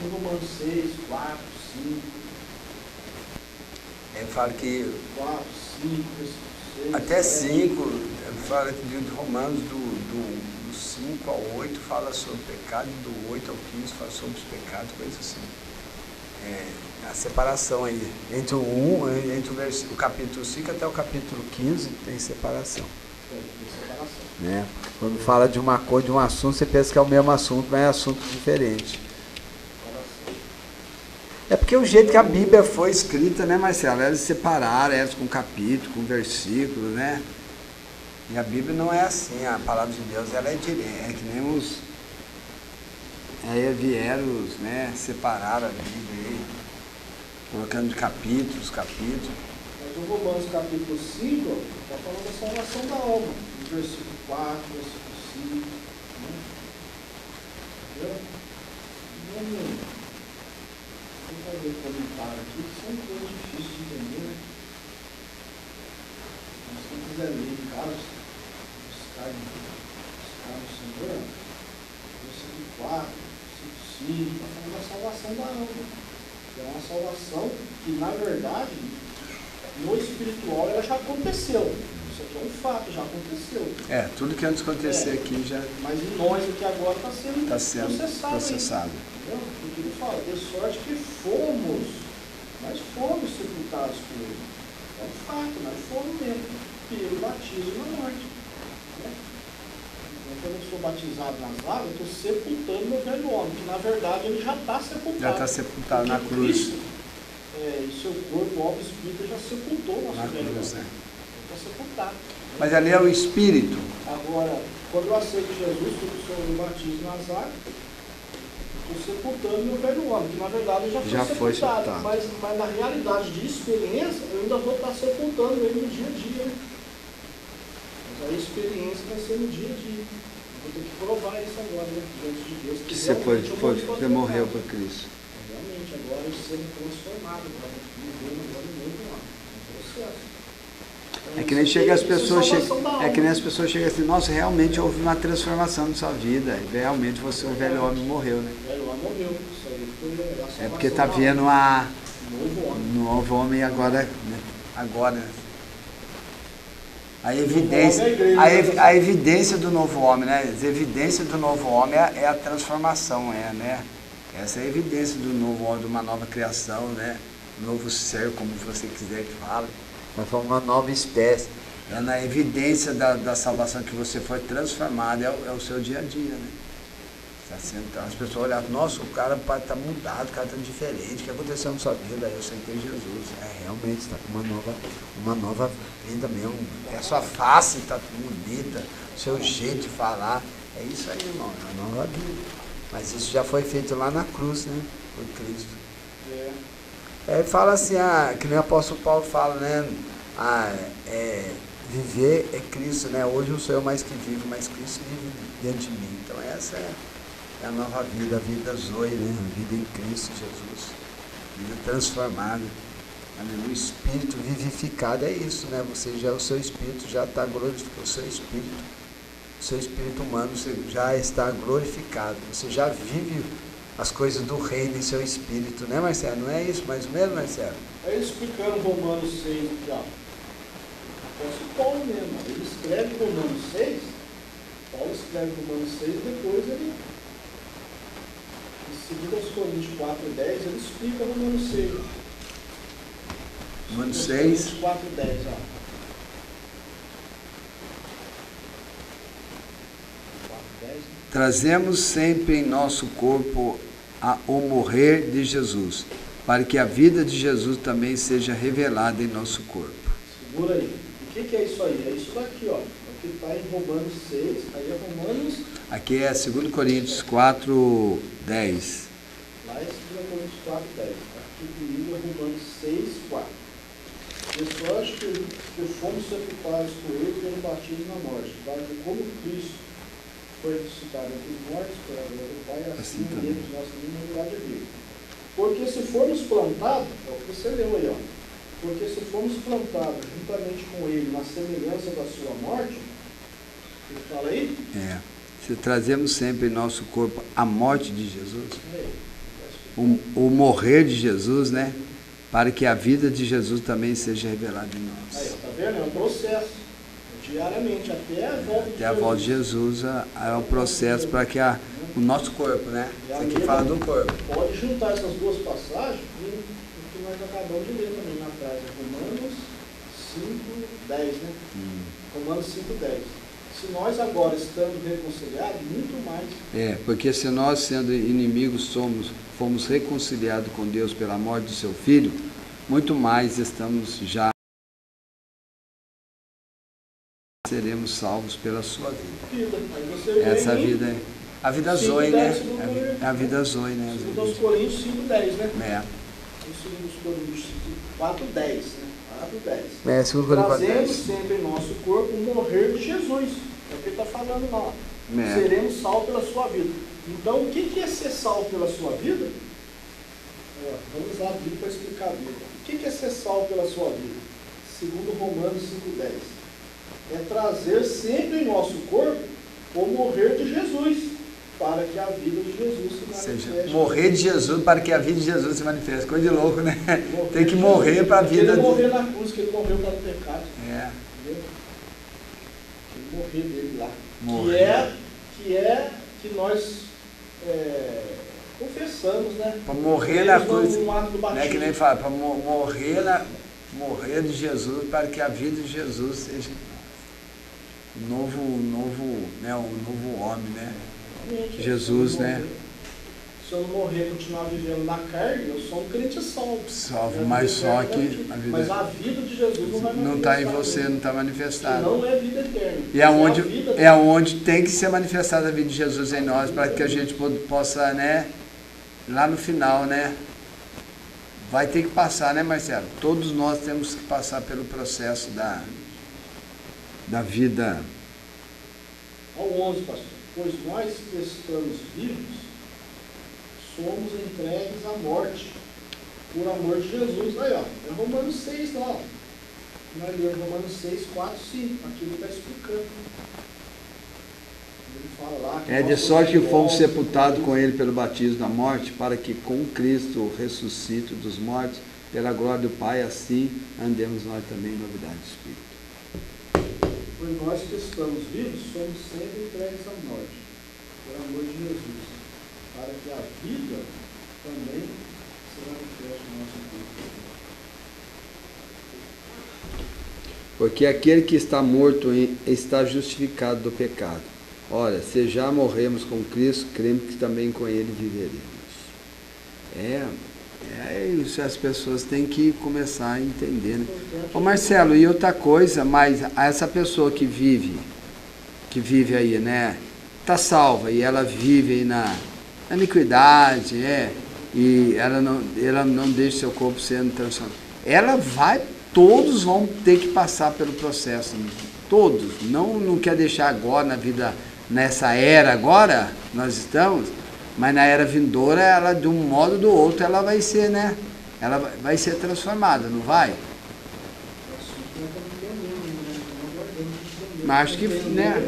Em Romanos 6, 4, 5. Ele fala que 4, 5, 6. até 7. 5, ele fala que de Romanos do 5 ao 8 fala sobre o pecado, do 8 ao 15 fala sobre os pecados, coisa assim. A separação aí. Entre o capítulo 5 até o capítulo 15 tem separação. Tem separação. Né? Quando fala de uma coisa, de um assunto, você pensa que é o mesmo assunto, mas é assunto diferente. É porque o jeito que a Bíblia foi escrita, né, Marcelo? Elas separaram, elas com capítulo, com versículo, né? E a Bíblia não é assim, a palavra de Deus ela é direta, é que nem os... Aí vieram, né, separaram a Bíblia aí, colocando de capítulos. Mas o Romanos capítulo 5 está falando da salvação da alma, no versículo 4, versículo 5, né? Entendeu? Vou fazer um comentário aqui, que são coisas difíceis de entender, né? Mas quem quiser ler em casa, buscar no Senhor, versículo 4, versículo 5, está falando da salvação da alma. Que é uma salvação que, na verdade, no espiritual ela já aconteceu. Isso aqui é um fato, já aconteceu. Tudo que antes acontecer aqui já... Mas em nós aqui agora está sendo processado. Entendeu? Porque ele fala, de sorte que nós fomos sepultados com ele. É um fato, nós fomos mesmo, pelo batismo na morte. Né? Então, quando eu sou batizado nas águas, eu estou sepultando meu velho homem, que na verdade ele já está sepultado. Já está sepultado na cruz. Cristo, e seu corpo, alma e espírito já sepultou o nosso velho homem. Está sepultado. Mas ali é o espírito. Agora, quando eu aceito Jesus, sobre o batismo nas águas, estou sepultando meu velho homem, que na verdade já foi sepultado. Mas na realidade de experiência, eu ainda vou estar sepultando ele no dia a dia. Mas a experiência vai ser no dia a dia. Eu vou ter que provar isso agora, né, diante de Deus. Que você morreu para Cristo. Realmente, agora eu sendo transformado, agora vivendo agora no novo homem. É um processo. É que nem chega as pessoas chegam assim, nossa, realmente houve uma transformação na sua vida. E realmente o velho homem morreu, né? O velho homem morreu. Isso aí foi porque está vendo novo homem agora, né? A evidência do novo homem, né? A evidência do novo homem é a transformação, né? Essa é a evidência do novo homem, de uma nova criação, né? Novo ser, como você quiser que fale. Nós somos uma nova espécie. É na evidência da salvação que você foi transformado, é o seu dia a dia, né? As pessoas olham, nossa, o cara está mudado, o cara está diferente, o que aconteceu na sua vida? Aí eu aceitei Jesus. Realmente, está com uma nova vida mesmo. A sua face está bonita, o seu jeito de falar. É isso aí, irmão, é uma nova vida. Mas isso já foi feito lá na cruz, né? Por Cristo. Ele fala assim, que nem o apóstolo Paulo fala, né? Viver é Cristo, né? Hoje não sou eu mais que vivo, mas Cristo vive dentro de mim. Então essa é a nova vida, a vida Zoe, né? A vida em Cristo Jesus. Vida transformada. O espírito vivificado é isso, né? O seu espírito já está glorificado, o seu espírito humano já está glorificado. Você já vive as coisas do reino em seu espírito, né, Marcelo? Não é isso mais ou menos, Marcelo? Aí explicando Romanos 6 aqui, ó. Apóstolo Paulo mesmo, ele escreve Romanos 6, Paulo escreve Romanos 6, depois ele, em 2 Coríntios 4:10, ele explica Romanos 6. Romanos 6. 4:10, ó. 4:10. Trazemos sempre em nosso corpo o morrer de Jesus, para que a vida de Jesus também seja revelada em nosso corpo. Segura aí. O que é isso aí? É isso daqui, ó. Aqui está em Romanos 6, aí é Romanos... Aqui é 2 Coríntios 4, 10. Lá é 2 Coríntios 4, 10. Aqui comigo é Romanos 6, 4. Pessoal, acho que fomos sepultados com ele pelo batismo na morte, para que como Cristo foi ressuscitado entre os mortos, pela glória do Pai, assim andemos nós também na novidade de vida. Porque se formos plantados, é o que você leu aí, ó. Porque se formos plantados juntamente com ele na semelhança da sua morte, ele fala aí? Se trazemos sempre em nosso corpo a morte de Jesus, o morrer de Jesus, né? Para que a vida de Jesus também seja revelada em nós. Aí, tá vendo? É um processo, diariamente, até a volta de Jesus. Até a volta de Jesus é um processo para que o nosso corpo, né? Isso aqui fala do corpo. Pode juntar essas duas passagens e o que nós acabamos de ler também na frase, Romanos 5, 10, né? Romanos 5, 10. Se nós agora estamos reconciliados, muito mais. Porque se nós, sendo inimigos, fomos reconciliados com Deus pela morte do seu Filho, muito mais estamos já, seremos salvos pela sua vida. Essa vida é a vida zoe, né? É a vida zoe, né? 2 Coríntios 5, 10, né? 2 Coríntios 4, 10, né? 4, 10. Trazendo sempre em nosso corpo o morrer de Jesus. É o que ele está falando lá. Seremos salvos pela sua vida. Então, o que é ser salvo pela sua vida? Vamos lá a Bíblia para explicar a Bíblia. O que é ser salvo pela sua vida? Segundo Romanos 5,10. É trazer sempre em nosso corpo o morrer de Jesus, para que a vida de Jesus se manifeste. Ou seja, morrer de Jesus para que a vida de Jesus se manifeste. Coisa de louco, né? Tem que morrer para a vida. Ele morreu na cruz, que ele morreu para o pecado. Ele morreu dele lá. Que nós confessamos, né? Para morrer na cruz, né? Que nem fala, para morrer de Jesus, para que a vida de Jesus seja um novo homem, né? Jesus, né? Se eu não morrer e continuar vivendo na carne, eu sou um crente salvo. Mas só que mas a vida de Jesus não vai manifestar. Não está em você, não está manifestada. Não é vida eterna. E é onde tem que ser manifestada a vida de Jesus em nós, para que a gente possa, né? Lá no final, né? Vai ter que passar, né, Marcelo? Todos nós temos que passar pelo processo da vida. Ao 11, pastor. Pois nós que estamos vivos, somos entregues à morte, por amor de Jesus. Aí, ó, é Romanos 6 lá, ó. Nós lemos Romanos 6, 4, 5. Aqui ele está explicando. Ele fala lá que de sorte que fomos sepultados com ele pelo batismo da morte, para que com Cristo ressuscite dos mortos, pela glória do Pai, assim andemos nós também em novidade de Espírito. Pois nós que estamos vivos, somos sempre entregues à morte, por amor de Jesus, para que a vida também se manifeste no nosso corpo. Porque aquele que está morto está justificado do pecado. Ora, se já morremos com Cristo, cremos que também com ele viveremos. Isso, as pessoas têm que começar a entender, né? Ô Marcelo, e outra coisa, mas essa pessoa que vive aí, né, está salva e ela vive aí na iniquidade, e ela não deixa seu corpo sendo transformado. Todos vão ter que passar pelo processo, né? Todos, não quer deixar agora na vida, nessa era agora, nós estamos, mas na era vindoura, ela de um modo ou do outro, ela vai ser, né? Ela vai ser transformada, não vai? Mas acho que, né?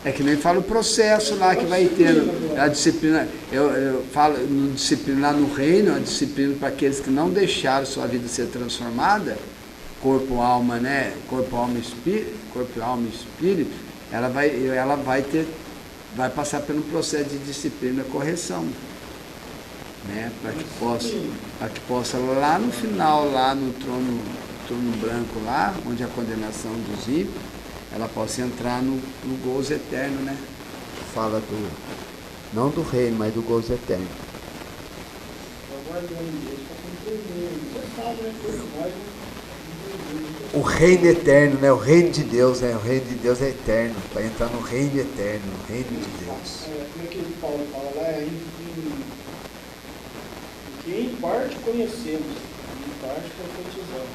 É que nem fala o processo lá que vai ter, a disciplina, eu falo, disciplina lá no reino, a disciplina para aqueles que não deixaram sua vida ser transformada, corpo, alma, né? Corpo, alma e espírito, ela vai passar pelo processo de disciplina e correção, né? Para que possa lá no final, lá no trono branco lá, onde a condenação dos ímpios, ela possa entrar no gozo eterno, né? Fala não do reino, mas do gozo eterno. Agora, sabe, né? Todos nós, né? O reino eterno, né? O reino de Deus, né? O reino de Deus é eterno. Vai entrar no reino eterno, no reino de Deus. Como é que Paulo fala lá? Que em parte conhecemos, em parte profetizamos.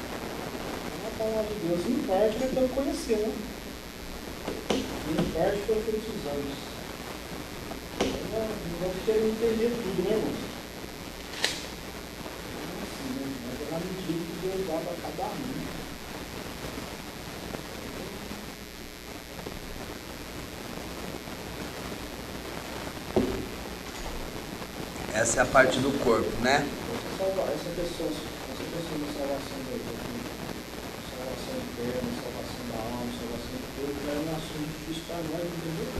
A palavra de Deus, em parte nós estamos conhecendo. Em parte profetizamos. Não vamos querer entender tudo, né, irmãos? Assim, né? Mas é na medida que Deus dá para cada um. Essa é a parte do corpo, né? Essa questão da salvação da salvação interna, salvação da alma, salvação do corpo, é um assunto difícil para nós, entendeu?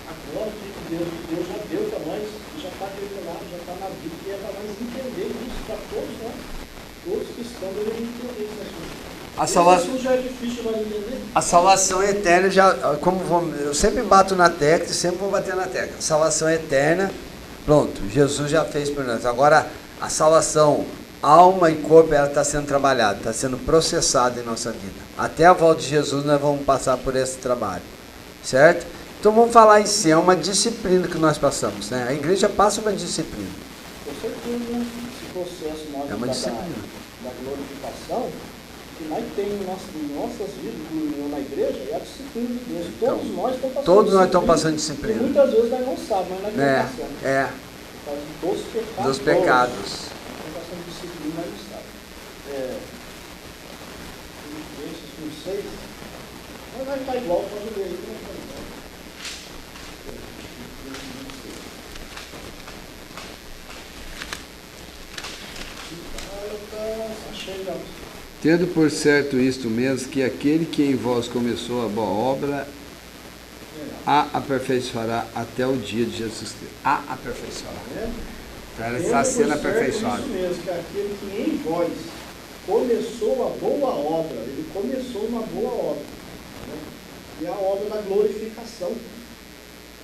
Agora que Deus já deu para nós, já está revelado, já está na Bíblia, e é para nós entender isso, para todos nós, todos que estão devem entender esse assunto. Esse assunto já é difícil nós entender. A salvação eterna, eu sempre bato na tecla e sempre vou bater na tecla. Salvação eterna. Pronto, Jesus já fez por nós. Agora, a salvação, alma e corpo, ela está sendo trabalhada, está sendo processada em nossa vida. Até a volta de Jesus nós vamos passar por esse trabalho, certo? Então vamos falar em si, é uma disciplina que nós passamos, né? A igreja passa uma disciplina. Com certeza, né? Esse processo nosso da glorificação, que nós temos em nossas vidas, na igreja, é a disciplina de Deus. Todos nós estamos passando Todos nós estamos passando disciplina. E muitas vezes nós não sabemos, mas nós estamos passando. Por causa dos pecados. Estamos passando disciplina, mas não sabemos. Filipenses 1:6, mas vai estar igual para o aí, não vai igual. Tendo por certo isto mesmo, que aquele que em vós começou a boa obra, a aperfeiçoará até o dia de Jesus Cristo. A aperfeiçoará. Então ela está sendo aperfeiçoada. Isso mesmo, que aquele que em vós começou a boa obra, ele começou uma boa obra. Né? E a obra da glorificação,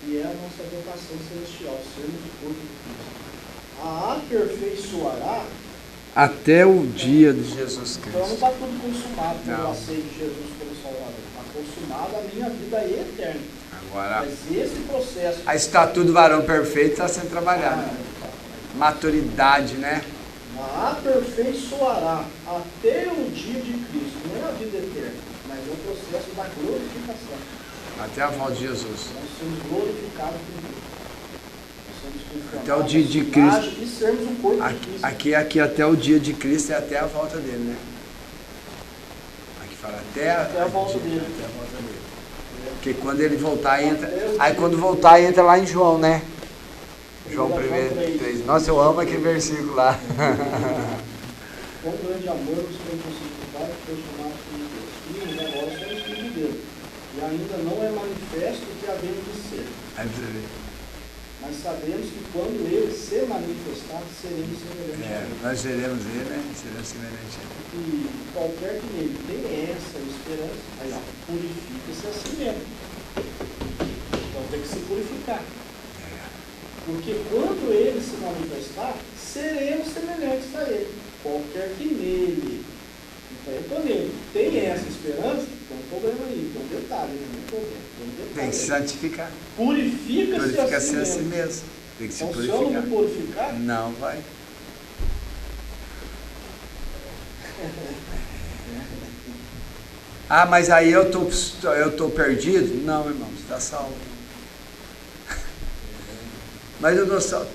que é a nossa vocação celestial, sermos o corpo de Cristo. A aperfeiçoará até o dia de Jesus Cristo. Então não está tudo consumado quando eu aceito Jesus como Salvador. Está consumada a minha vida eterna. Agora, mas esse processo... A estatura do varão perfeito está sendo trabalhada. Maturidade, né? Aperfeiçoará até o dia de Cristo. Não é a vida eterna, mas é o processo da glorificação. Até a volta de Jesus. Nós somos glorificados por Deus. Até o dia de Cristo. E sermos um corpo de Cristo. Aqui até o dia de Cristo é até a volta dele, né? Aqui fala até a volta dele. Até a volta dele. Porque quando ele voltar, entra. Aí quando voltar, entra lá em João, né? João 1:3. Nossa, eu amo aquele versículo lá. Com grande amor nos foi crucificado, foi chamado filho de Deus. Filhos agora somos filhos de Deus. E ainda não é manifesto o que havemos de ser. Aí você vê. Mas sabemos que quando ele se manifestar, seremos semelhantes a ele. Nós seremos ele, né? Seremos semelhantes a ele. E qualquer que nele tenha essa esperança, aí ó, purifica-se a si mesmo. Então tem que se purificar. Porque quando ele se manifestar, seremos semelhantes a ele. Qualquer que nele, então nele, tem essa esperança, tem um problema aí, tem um detalhe, não é problema. Tem que se santificar. Purifica-se a si mesmo. Tem que se então, purificar. Se eu não me purificar, não vai. Ah, mas aí eu tô perdido? Não, irmão, você está salvo. Mas eu não sou,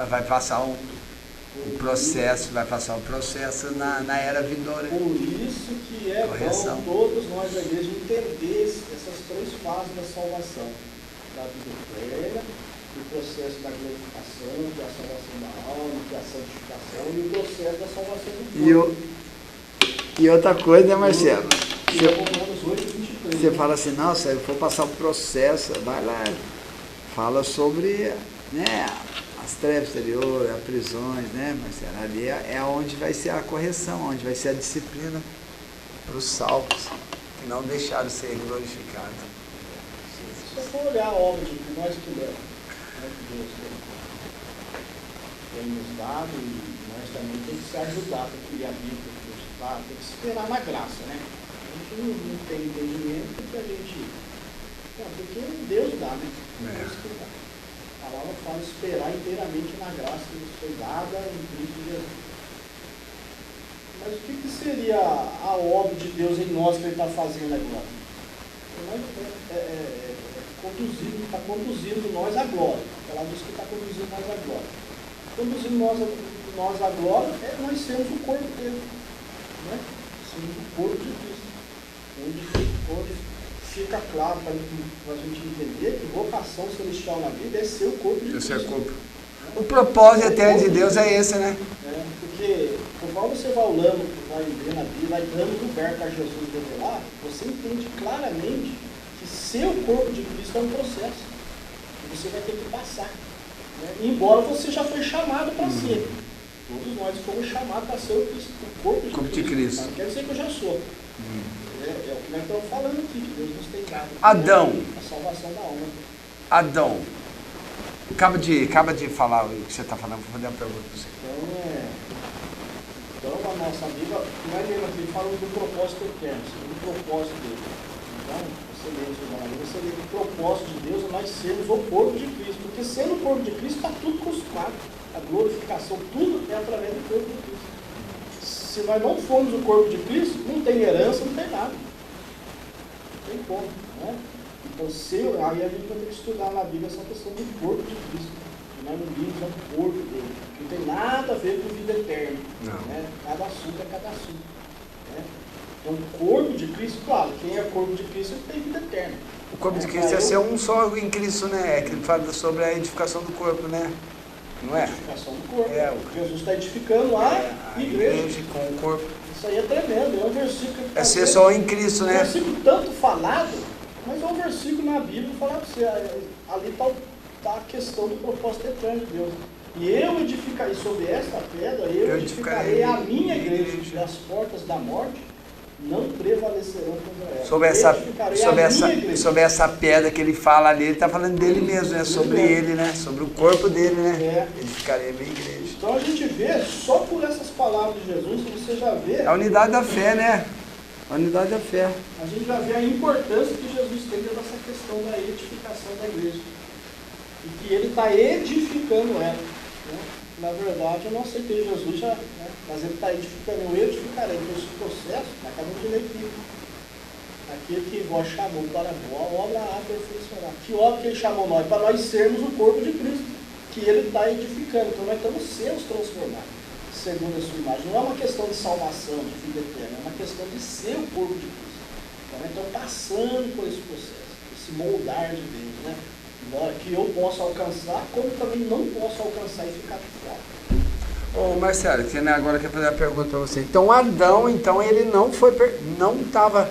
vai passar um processo, na era vindoura. Por isso que é correção. Bom todos nós da igreja entender essas três fases da salvação. Da vida eterna, o processo da glorificação, que é a salvação da alma, que é a santificação, e o processo da salvação do corpo. E outra coisa, né, Marcelo? Você fala assim, não, se eu for passar o processo, vai lá, fala sobre, né, as trevas exteriores, as prisões, né, Marcelo? Ali é onde vai ser a correção, onde vai ser a disciplina para os salvos, que não deixaram de ser glorificados. Se você for olhar a obra de nós que leva, Deus tem nos dado, e nós também temos que se ajudar para criar a Bíblia, para estudar, tem que esperar na graça, né? A gente não tem entendimento porque a gente... Não, porque Deus dá, né? Deus que dá. A palavra fala esperar inteiramente na graça que nos foi dada em Cristo Jesus. Mas o que seria a obra de Deus em nós que Ele está fazendo agora? Está conduzindo nós à glória. A palavra diz que está conduzindo nós à glória. Conduzindo nós à glória é nós sermos o corpo dele. Né? Sermos o corpo de Cristo. Onde fica claro para a gente entender que vocação celestial na vida é ser o corpo de Cristo. Esse é corpo. O propósito eterno de Deus é esse, né? Porque conforme você vai olhando, vai vendo a Bíblia, vai dando lugar para Jesus revelar, você entende claramente que ser o corpo de Cristo é um processo. E você vai ter que passar. Né? Embora você já foi chamado para ser. Todos nós fomos chamados para ser o corpo de Cristo. Não quer dizer que eu já sou. É o que nós estamos falando aqui, que Deus nos tem dado. Adão. A salvação da alma. Adão. Acaba de falar o que você está falando, vou fazer uma pergunta para você. Então a nossa Bíblia, nós lemos aqui, fala do propósito eterno, do propósito dele. Então, você lê isso na Bíblia, você lê que o propósito de Deus é nós sermos o corpo de Cristo, porque sendo o corpo de Cristo está tudo consumado. A glorificação, tudo é através do corpo de Cristo. Se nós não formos o corpo de Cristo, não tem herança, não tem nada. Não tem como, né? Então, aí a gente vai ter que estudar na Bíblia essa questão do corpo de Cristo. Nós não vimos é o corpo dele. Não tem nada a ver com vida eterna. Né? Cada assunto é cada assunto. Né? Então, o corpo de Cristo, claro, quem é corpo de Cristo tem vida eterna. O corpo de Cristo é ser um só em Cristo, né? É que ele fala sobre a edificação do corpo, né? Não é? Edificação do corpo. Jesus está edificando a igreja com o corpo. Isso aí é tremendo. É um versículo. É ser só em Cristo, né? Um versículo tanto falado, mas é um versículo na Bíblia que fala para você. Ali está a questão do propósito eterno de Deus. E eu edificarei sobre esta pedra, eu edificarei a minha igreja, e as portas da morte não prevalecerão contra ela. Sobre essa pedra que ele fala ali, ele está falando dele mesmo, né? Sobre ele, né? Sobre o corpo dele, né? Edificarei a minha igreja. Então a gente vê, só por essas palavras de Jesus, você já vê... A unidade da fé, né? A unidade da fé. A gente já vê a importância que Jesus tem nessa questão da edificação da igreja. E que ele está edificando ela. Né? Na verdade, eu não aceitei Jesus já, né? Mas ele está edificando, eu edificarei. Então esse processo, na cada um de equipe. Aquele que vós chamou para a obra a aperfeiçoar. Que obra que ele chamou nós? Para nós sermos o corpo de Cristo, que ele está edificando. Então nós estamos sendo transformados, segundo a sua imagem. Não é uma questão de salvação, de vida eterna, é uma questão de ser o corpo de Cristo. Então nós estamos passando por esse processo, esse moldar de Deus, né? Que eu possa alcançar, como também não posso alcançar e ficar fora. Ô Marcelo, você agora quer fazer uma pergunta para você. Então Adão, ele não estava,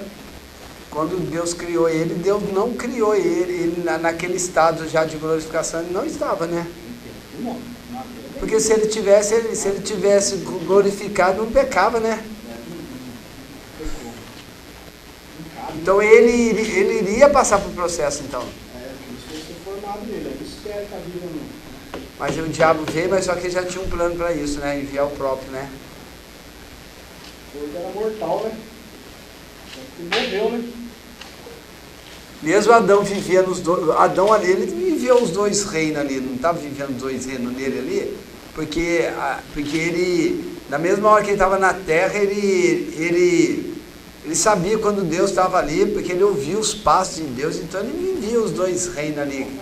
quando Deus criou ele, Deus não criou ele naquele estado já de glorificação, ele não estava, né? Não. Porque se ele tivesse glorificado, não pecava, né? Então ele iria passar por processo, então. Mas o diabo veio, mas só que ele já tinha um plano para isso, né? Enviar o próprio, né? Ele era mortal, né? Ele morreu, né? Mesmo Adão vivia nos dois... Adão ali, ele vivia os dois reinos ali, não estava vivendo os dois reinos nele ali, porque ele, na mesma hora que ele estava na terra, ele sabia quando Deus estava ali, porque ele ouvia os passos de Deus, então ele vivia os dois reinos ali.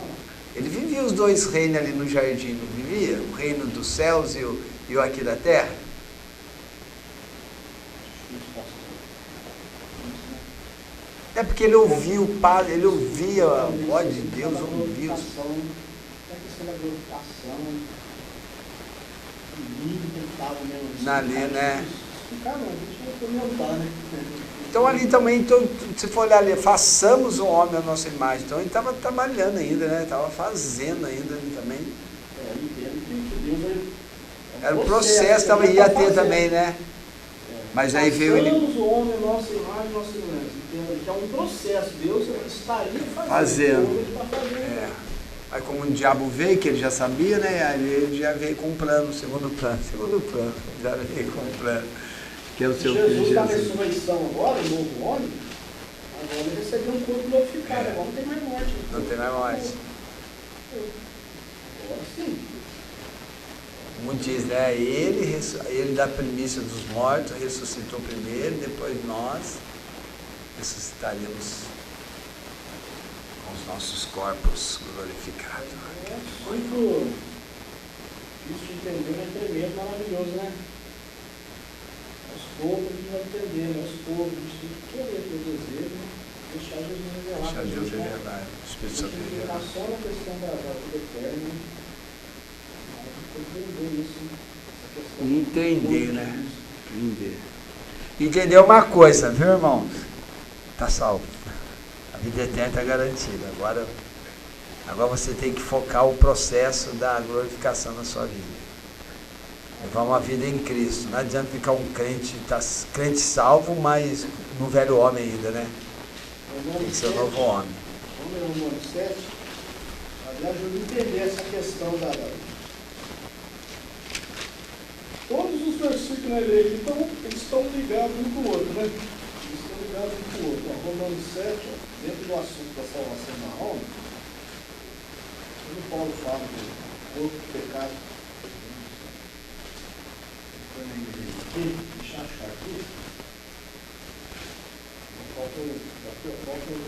Ele vivia os dois reinos ali no jardim, não vivia? O reino dos céus e o aqui da terra. É porque ele ouvia o Pai, ele ouvia a voz de Deus, ouvia os... Ali, né? Então ali também, se for olhar ali, façamos o homem à nossa imagem. Então ele estava trabalhando ainda, né? Estava fazendo ainda ali também. Era um processo, ia ter também, né? Mas aí veio ele... Façamos o homem à nossa imagem, nossa semelhança. Que é um processo. Deus estaria fazendo. Ele está fazendo. Aí como o diabo veio, que ele já sabia, né? Aí ele já veio com um plano, segundo plano, já veio com um plano. Que é o seu filho Jesus está na Jesus. ressurreição agora, o novo homem, agora ele recebeu um corpo glorificado, agora não tem mais morte. Não tem mais morte. Agora sim. Como diz, né? Ele da primícia dos mortos ressuscitou primeiro, depois nós ressuscitaremos com os nossos corpos glorificados. É muito difícil de entender, mas é tremendo, maravilhoso, né? Aos poucos a gente vai entendendo, aos poucos a gente tem que querer ter o desejo, né? Deixar Jesus revelar. Deixar Deus revelar, o Espírito Santo revelar. Só na questão da vida eterna, entender isso, essa questão. Entender, né? Entender uma coisa, viu, irmãos? Está salvo. A vida eterna está garantida. Agora você tem que focar o processo da glorificação na sua vida. Levar uma vida em Cristo. Não adianta ficar um crente, crente salvo, mas no velho homem ainda, né? Tem que ser o novo homem. Vamos ler o número 7. Ali ajuda a entender essa questão da... Todos os versículos na igreja, então, eles estão ligados um com o outro, né? Eles estão ligados um com o outro. Ó, Romanos 7, ó, dentro do assunto da salvação da alma, quando Paulo fala do corpo do pecado, deixa eu achar aqui, falta o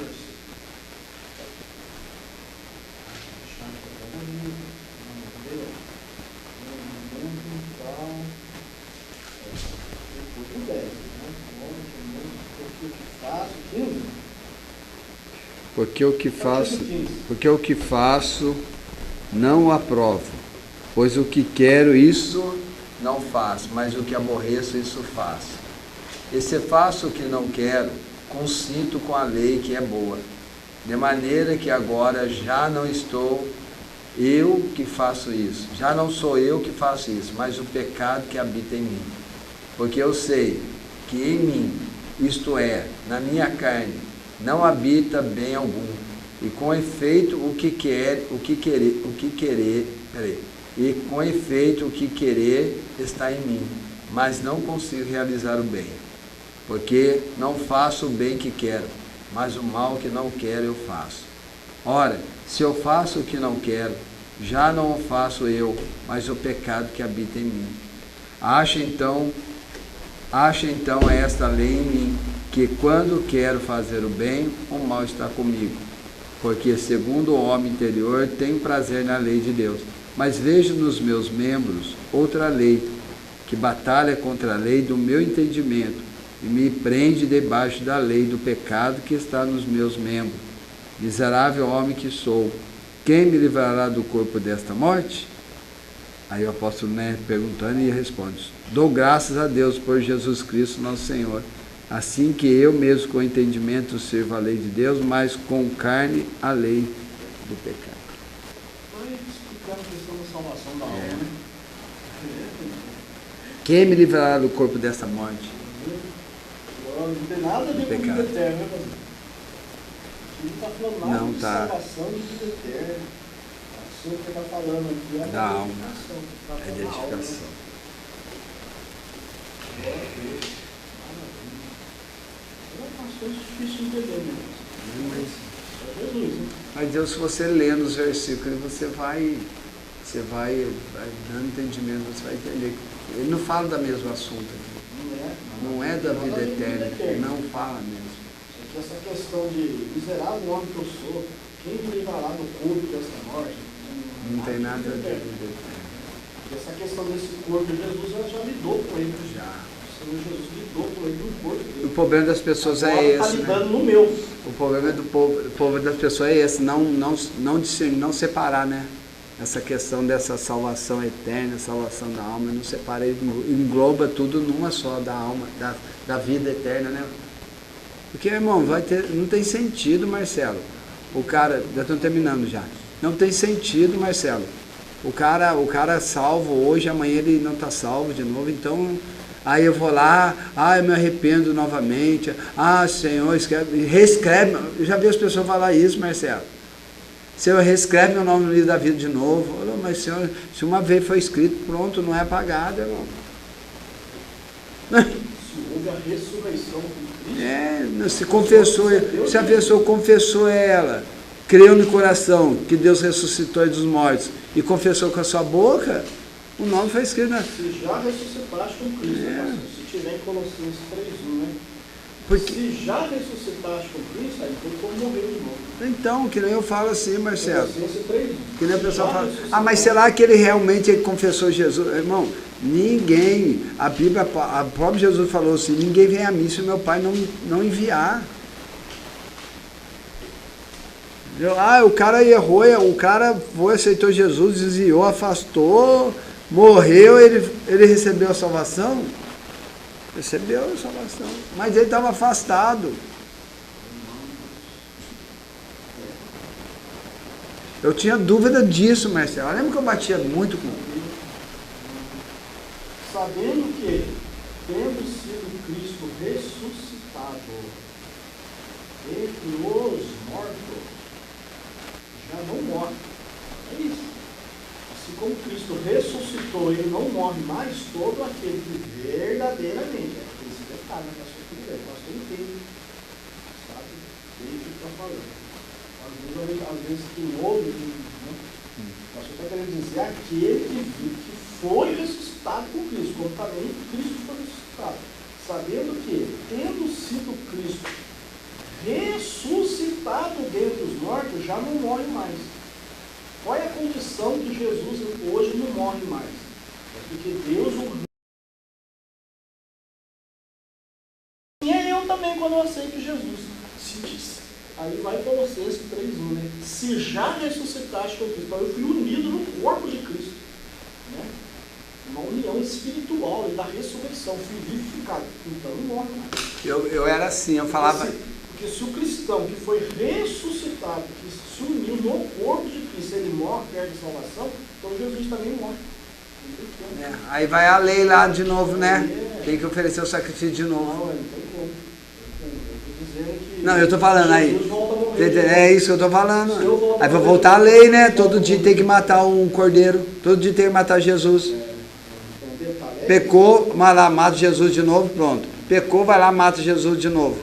versículo. Deixa eu Porque o que faço não o aprovo, pois o que quero isso não faço, mas o que aborreço isso faço. E se faço o que não quero, consinto com a lei que é boa, de maneira que agora já não estou eu que faço isso, já não sou eu que faço isso, mas o pecado que habita em mim. Porque eu sei que em mim, isto é, na minha carne, não habita bem algum, e com efeito o que querer está em mim, mas não consigo realizar o bem, porque não faço o bem que quero, mas o mal que não quero eu faço. Ora, se eu faço o que não quero, já não o faço eu, mas o pecado que habita em mim. Acha então esta lei em mim, que quando quero fazer o bem, o mal está comigo. Porque, segundo o homem interior, tenho prazer na lei de Deus. Mas vejo nos meus membros outra lei, que batalha contra a lei do meu entendimento, e me prende debaixo da lei do pecado que está nos meus membros. Miserável homem que sou, quem me livrará do corpo desta morte? Aí o apóstolo perguntando e responde: dou graças a Deus por Jesus Cristo nosso Senhor, assim que eu mesmo com entendimento sirvo a lei de Deus, mas com carne a lei do pecado. Vai explicar a questão da salvação da alma, né? Quem me livrará do corpo desta morte? Não tem nada a ver com vida eterna, né, pastor? Não está falando nada de salvação de vida eterna. O assunto que está falando aqui é da alma. É de edificação. É difícil de entender, né? Jesus, né? Mas Deus, se você lê nos versículos, você vai dando entendimento, você vai entender. Ele não fala do mesmo assunto aqui. Não é da vida eterna, não fala mesmo. Essa questão de miserável homem que eu sou, quem me livrará do corpo dessa morte? Não tem nada a ver com vida eterna. Essa questão desse corpo, Jesus já lidou com ele. Já. O Senhor Jesus lidou com ele no corpo dele. O problema das pessoas agora é esse. Está lidando no meu. O problema do povo das pessoas é esse, não discernir, não separar, né? Essa questão dessa salvação eterna, salvação da alma, não separa, engloba tudo numa só, da alma, da vida eterna, né? Porque, irmão, não tem sentido, Marcelo. O cara, já estamos terminando já. Não tem sentido, Marcelo. O cara salvo hoje, amanhã ele não está salvo de novo, então... Aí eu vou lá, eu me arrependo novamente, Senhor, reescreve. Eu já vi as pessoas falar isso, Marcelo. Senhor, reescreve meu nome no livro da vida de novo. Falou, mas Senhor, se uma vez foi escrito, pronto, não é apagado, irmão. Se houve a ressurreição de Cristo, Se confessou, se a pessoa confessou ela, creu no coração que Deus ressuscitou dos mortos e confessou com a sua boca, o nome foi escrito na... Se já ressuscitaste com Cristo, se tiver em Colossenses 3:1, né? Porque... Se já ressuscitaste com Cristo, aí foi como morreu de novo. Então, que nem eu falo assim, Marcelo. Colossenses 3:1. Que nem a pessoa fala, mas será que ele realmente confessou Jesus? Irmão, ninguém, a Bíblia, a próprio Jesus falou assim, ninguém vem a mim se meu Pai não enviar. O cara errou, o cara foi, aceitou Jesus, desviou, afastou, morreu, ele recebeu a salvação? Recebeu a salvação, mas ele estava afastado. Eu tinha dúvida disso, Marcelo. Eu lembro que eu batia muito com... Sabendo que, tendo sido Cristo ressuscitado entre os mortos, já não morre. É isso. Assim como Cristo ressuscitou, ele não morre mais, todo aquele que verdadeiramente, esse detalhe, né, pastor, tudo bem, pastor entende, sabe, desde o que está falando. Às vezes quem ouve, né, o pastor está querendo dizer aquele que foi ressuscitado com Cristo, como também Cristo foi ressuscitado, sabendo que, tendo sido Cristo ressuscitado dentre os mortos, já não morre mais. Qual é a condição que Jesus hoje não morre mais? É porque Deus o... E é eu também quando eu aceito Jesus. Aí vai Colossenses 3:1, né? Se já ressuscitaste com Cristo, então eu fui unido no corpo de Cristo, né? Uma união espiritual e da ressurreição, fui vivificado, então não morre mais. Eu era assim, eu falava... Porque se o cristão que foi ressuscitado, que se uniu no corpo de Cristo, ele morre, perde a salvação, então Jesus também morre. Aí vai a lei lá de novo, né? Tem que oferecer o sacrifício de novo. Não, não tem como. Não, eu estou falando aí. É isso que eu estou falando. Aí vai voltar a lei, né? Todo dia tem que matar um cordeiro. Todo dia tem que matar Jesus. Pecou, vai lá, mata Jesus de novo, pronto. Pecou, vai lá, mata Jesus de novo.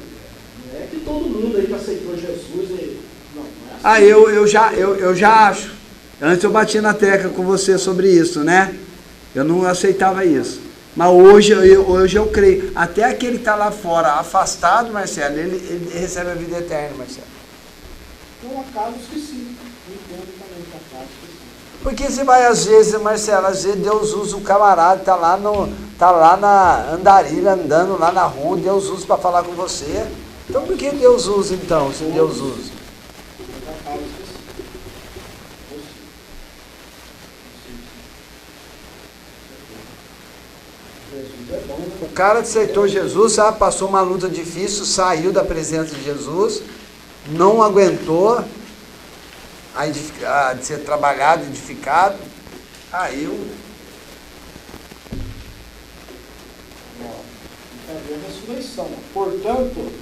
Não é que todo mundo aí que aceitou Jesus e... Não, não Ah, é assim. eu já acho. Antes eu bati na tecla com você sobre isso, né? Eu não aceitava isso. Mas hoje eu creio. Até aquele que está lá fora, afastado, Marcelo, ele recebe a vida eterna, Marcelo. Então, há casos que sim. Entendo também que há casos que sim. Porque você vai, às vezes, Marcelo, às vezes Deus usa o camarada, tá lá na andarilha, andando lá na rua, Deus usa para falar com você. Então por que Deus usa então, se Deus usa? Há casos que sim. O cara aceitou Jesus, sabe, passou uma luta difícil, saiu da presença de Jesus, não aguentou de ser trabalhado, edificado, caiu. Então, a ressurreição. Portanto,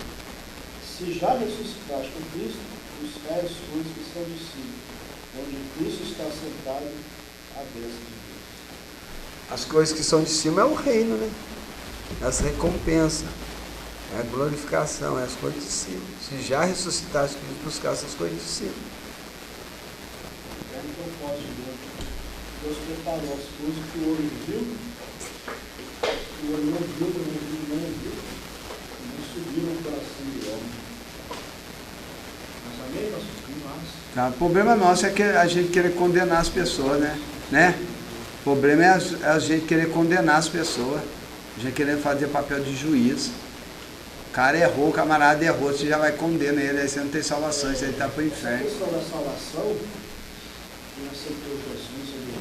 se já ressuscitaste com Cristo, buscai as coisas que são de cima, onde Cristo está sentado à destra de Deus. As coisas que são de cima é o reino, né? As recompensas, é a glorificação, é as coisas de cima. Se já ressuscitaste, buscar essas coisas de cima. É o propósito de Deus. Deus preparou as coisas que o olho viu, que o olho não viu, que o ouvido não ouviu, e não subiu no coração do homem. Mas amém, pastor? Tá, o problema nosso é que a gente querer condenar as pessoas, né? O problema é a gente querer condenar as pessoas. A gente querendo fazer papel de juiz. O cara errou, o camarada errou, você já vai condenar ele, aí você não tem salvação, você está para o inferno. A questão da salvação, quem aceitou Jesus, ele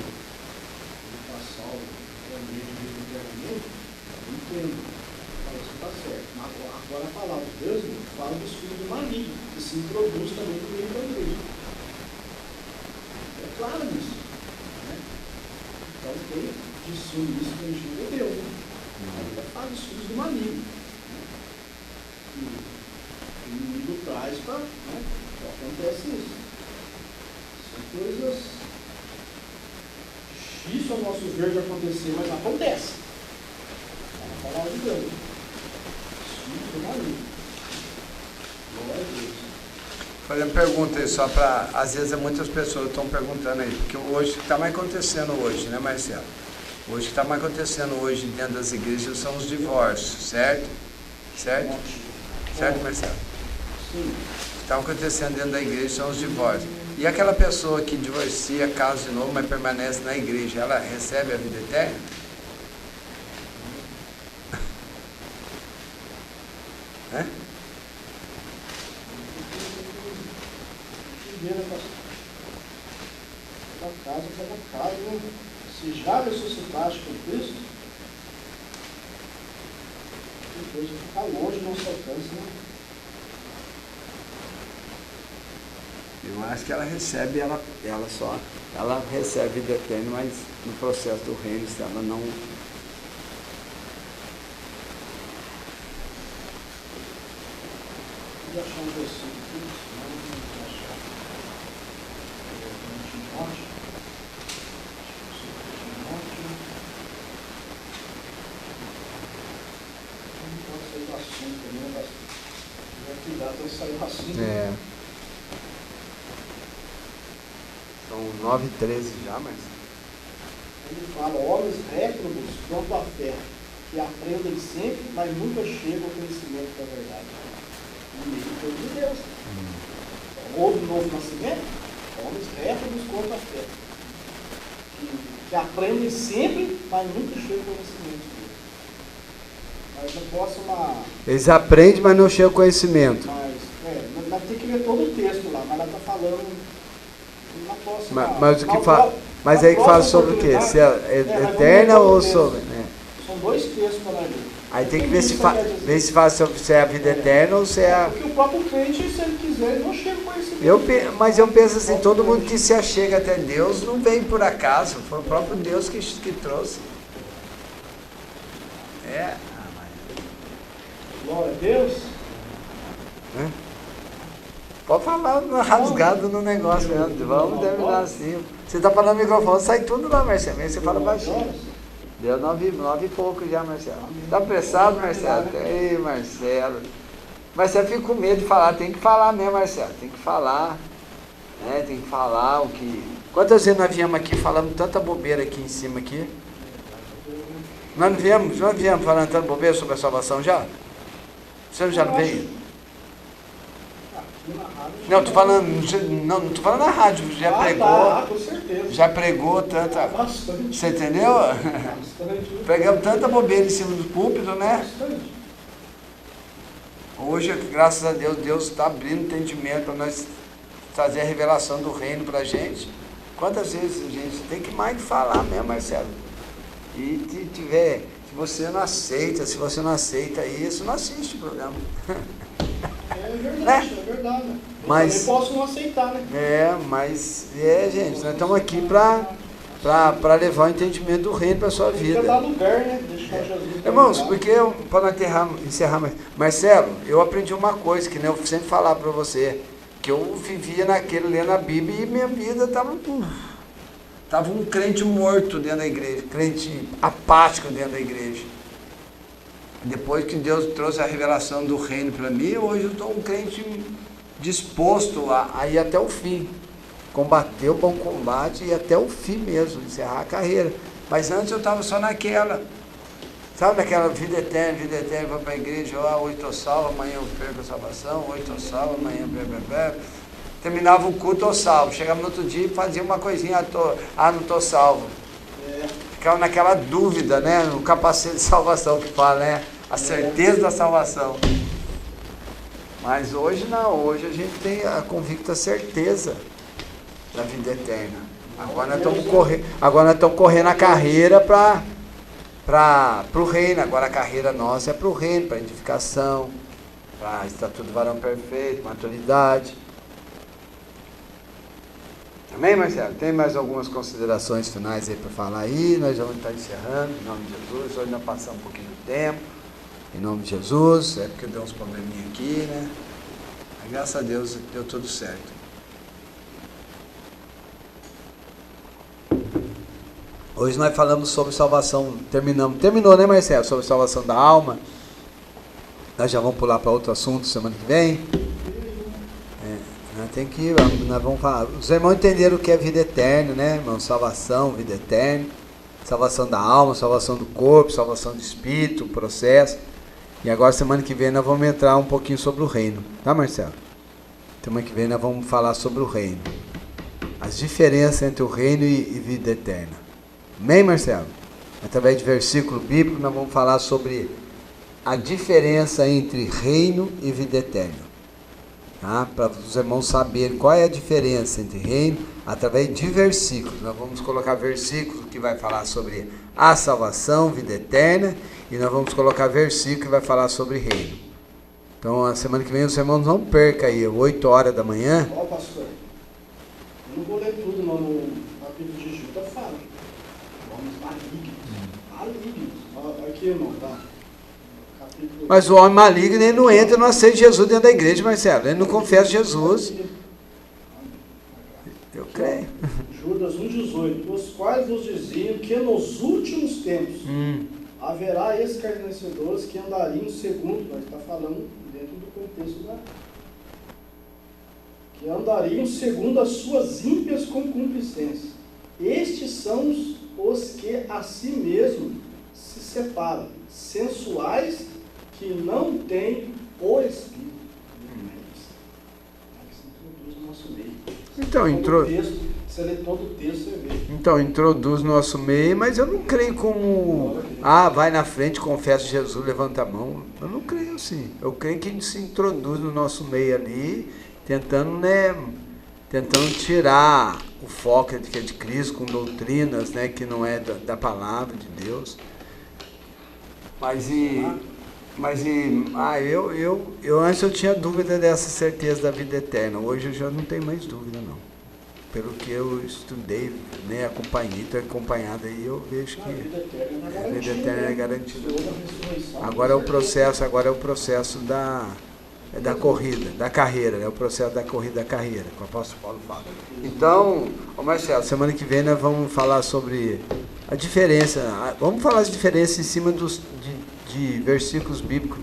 está salvo, também vive eternamente, eu entendo. Fala, isso está certo. Agora a palavra de Deus fala dos filhos do maligno, que se introduz também no meio da igreja. É claro isso. Né? Então tem discernir isso que a gente entendeu. A Bíblia fala dos filhos do maligno. E o inimigo traz para... Né? Acontece isso. coisas difíceis ao nosso ver de acontecer, mas acontece. É a palavra de Deus. Isso é maligno. Glória a Deus. Fazendo pergunta aí, só para, às vezes muitas pessoas estão perguntando aí, porque hoje o que está mais acontecendo hoje, né, Marcelo? Hoje o que está mais acontecendo hoje dentro das igrejas são os divórcios, certo? Certo? Certo, Marcelo? Sim. O que está acontecendo dentro da igreja são os divórcios. E aquela pessoa que divorcia, casa de novo, mas permanece na igreja, ela recebe a vida eterna? Né? Cada casa, né? Se já ressuscitaste com Cristo, depois de ficar longe do nosso alcance, né? Eu acho que ela recebe, ela recebe a vida eterna, mas no processo do reino, se ela não... Vou achar um versículo aqui, senão não vou achar. Não pode sair do assunto também, mas cuidado para sair do assunto. É. São 9h13 já, mas... Ele fala, homens réprobos quanto à fé, que aprendem sempre, mas nunca chegam ao conhecimento da verdade. E foi de Deus. Então, houve novo nascimento, homens réprobos quanto à fé, que aprendem sempre, mas nunca chegam ao conhecimento de Deus. Mas não posso uma... Eles aprendem, mas não chegam ao conhecimento. Mas tem que ler todo o texto lá, mas ela está falando... Mas o que fala... Mas aí que fala sobre o quê? Se é eterna ou sobre... Né? São dois textos para ler. Aí tem que ver se fala sobre se é a vida eterna ou se é a... Porque o próprio crente, se ele quiser, ele não chega com esse... Mas eu penso assim, todo mundo que se achega até Deus não vem por acaso, foi o próprio Deus que trouxe. É. Glória a Deus. Pode falar rasgado no negócio mesmo. Vamos terminar assim. Você está falando no microfone, sai tudo lá, Marcelo. Você fala baixinho. Deu 9 e pouco já, Marcelo. Está apressado, Marcelo? Ei, Marcelo. Marcelo fica com medo de falar. Tem que falar mesmo, Marcelo. Tem que falar. Né? Tem que falar o que... Quantas vezes nós viemos aqui falando tanta bobeira aqui em cima aqui? Nós não viemos falando tanta bobeira sobre a salvação já? Você já não veio? Não, tô falando na rádio, já pregou. Com certeza. Já pregou tanta. Bastante. Você entendeu? Bastante. Pregamos tanta bobeira em cima do púlpito, né? Bastante. Hoje, graças a Deus, Deus está abrindo entendimento para nós trazer a revelação do reino para a gente. Quantas vezes a gente tem que mais falar mesmo, Marcelo? E se tiver, se você não aceita isso, não assiste o programa. É verdade, é verdade. Mas, eu também posso não aceitar, né? Gente, nós estamos aqui para levar o entendimento do reino para a sua vida. Tem que dar lugar, né? Deixar Jesus. Irmãos, porque para encerrar, Marcelo, eu aprendi uma coisa que eu sempre falava para você, que eu vivia naquele lendo a Bíblia e minha vida estava um crente morto dentro da igreja, crente apático dentro da igreja. Depois que Deus trouxe a revelação do reino para mim, hoje eu estou um crente disposto a ir até o fim. Combater o bom combate e ir até o fim mesmo, encerrar a carreira. Mas antes eu estava só naquela. Sabe naquela vida eterna, vou para a igreja, hoje estou salvo, amanhã eu perco a salvação, hoje estou salvo, amanhã terminava o culto, estou salvo. Chegava no outro dia e fazia uma coisinha, não estou salvo. Ficava naquela dúvida, né? No capacete de salvação que fala, né? A certeza da salvação. Mas hoje não, hoje a gente tem a convicta certeza da vida eterna. Agora nós estamos correndo a carreira para o reino. Agora a carreira nossa é para o reino, para a edificação, para estatuto do varão perfeito, maturidade. Amém, Marcelo? Tem mais algumas considerações finais aí para falar aí? Nós vamos estar encerrando, em nome de Jesus. Hoje nós passamos um pouquinho do tempo, em nome de Jesus. É porque deu uns probleminha aqui, né? Mas, graças a Deus deu tudo certo. Hoje nós falamos sobre salvação, terminou, né, Marcelo? Sobre salvação da alma. Nós já vamos pular para outro assunto semana que vem. Nós vamos falar. Os irmãos entenderam o que é vida eterna, né, irmão? Salvação, vida eterna. Salvação da alma, salvação do corpo, salvação do espírito, o processo. E agora, semana que vem, nós vamos entrar um pouquinho sobre o reino. Tá, Marcelo? Semana que vem nós vamos falar sobre o reino. As diferenças entre o reino e vida eterna. Amém, Marcelo? Através de versículo bíblico, nós vamos falar sobre a diferença entre reino e vida eterna. Tá? Para os irmãos saberem qual é a diferença entre reino, através de versículos. Nós vamos colocar versículos que vai falar sobre a salvação, vida eterna, e nós vamos colocar versículo que vai falar sobre reino. Então, a semana que vem os irmãos não percam aí, 8 horas da manhã. Ó, pastor, eu não vou ler tudo não, no capítulo de Judas fala. Homens malignos. Aqui, irmão, tá? Capítulo... Mas o homem maligno, ele não entra e não aceita Jesus dentro da igreja, Marcelo. Ele não confessa Jesus. Eu creio. Judas 1,18. Os quais vos diziam que nos últimos tempos haverá escarnecedores que andariam segundo, nós está falando dentro do contexto da... que andariam segundo as suas ímpias concupiscências. Estes são os que a si mesmo se separam, sensuais, que não têm o Espírito. Isso introduz o nosso meio. Você lê todo o texto, você vê. Então, introduz o nosso meio, mas eu não creio como... vai na frente, confessa Jesus, levanta a mão. Eu não creio assim. Eu creio que a gente se introduz no nosso meio ali, tentando tirar o foco que é de Cristo com doutrinas, né, que não é da palavra de Deus. Eu antes eu tinha dúvida dessa certeza da vida eterna. Hoje eu já não tenho mais dúvida, não. Pelo que eu estudei, né, acompanhei, acompanhado aí, eu vejo que a vida eterna é garantida. Agora é o processo da corrida, da carreira, né? O processo da corrida da carreira, que o apóstolo Paulo fala. Então, Marcelo, semana que vem nós vamos falar sobre a diferença, vamos falar as diferenças em cima de versículos bíblicos,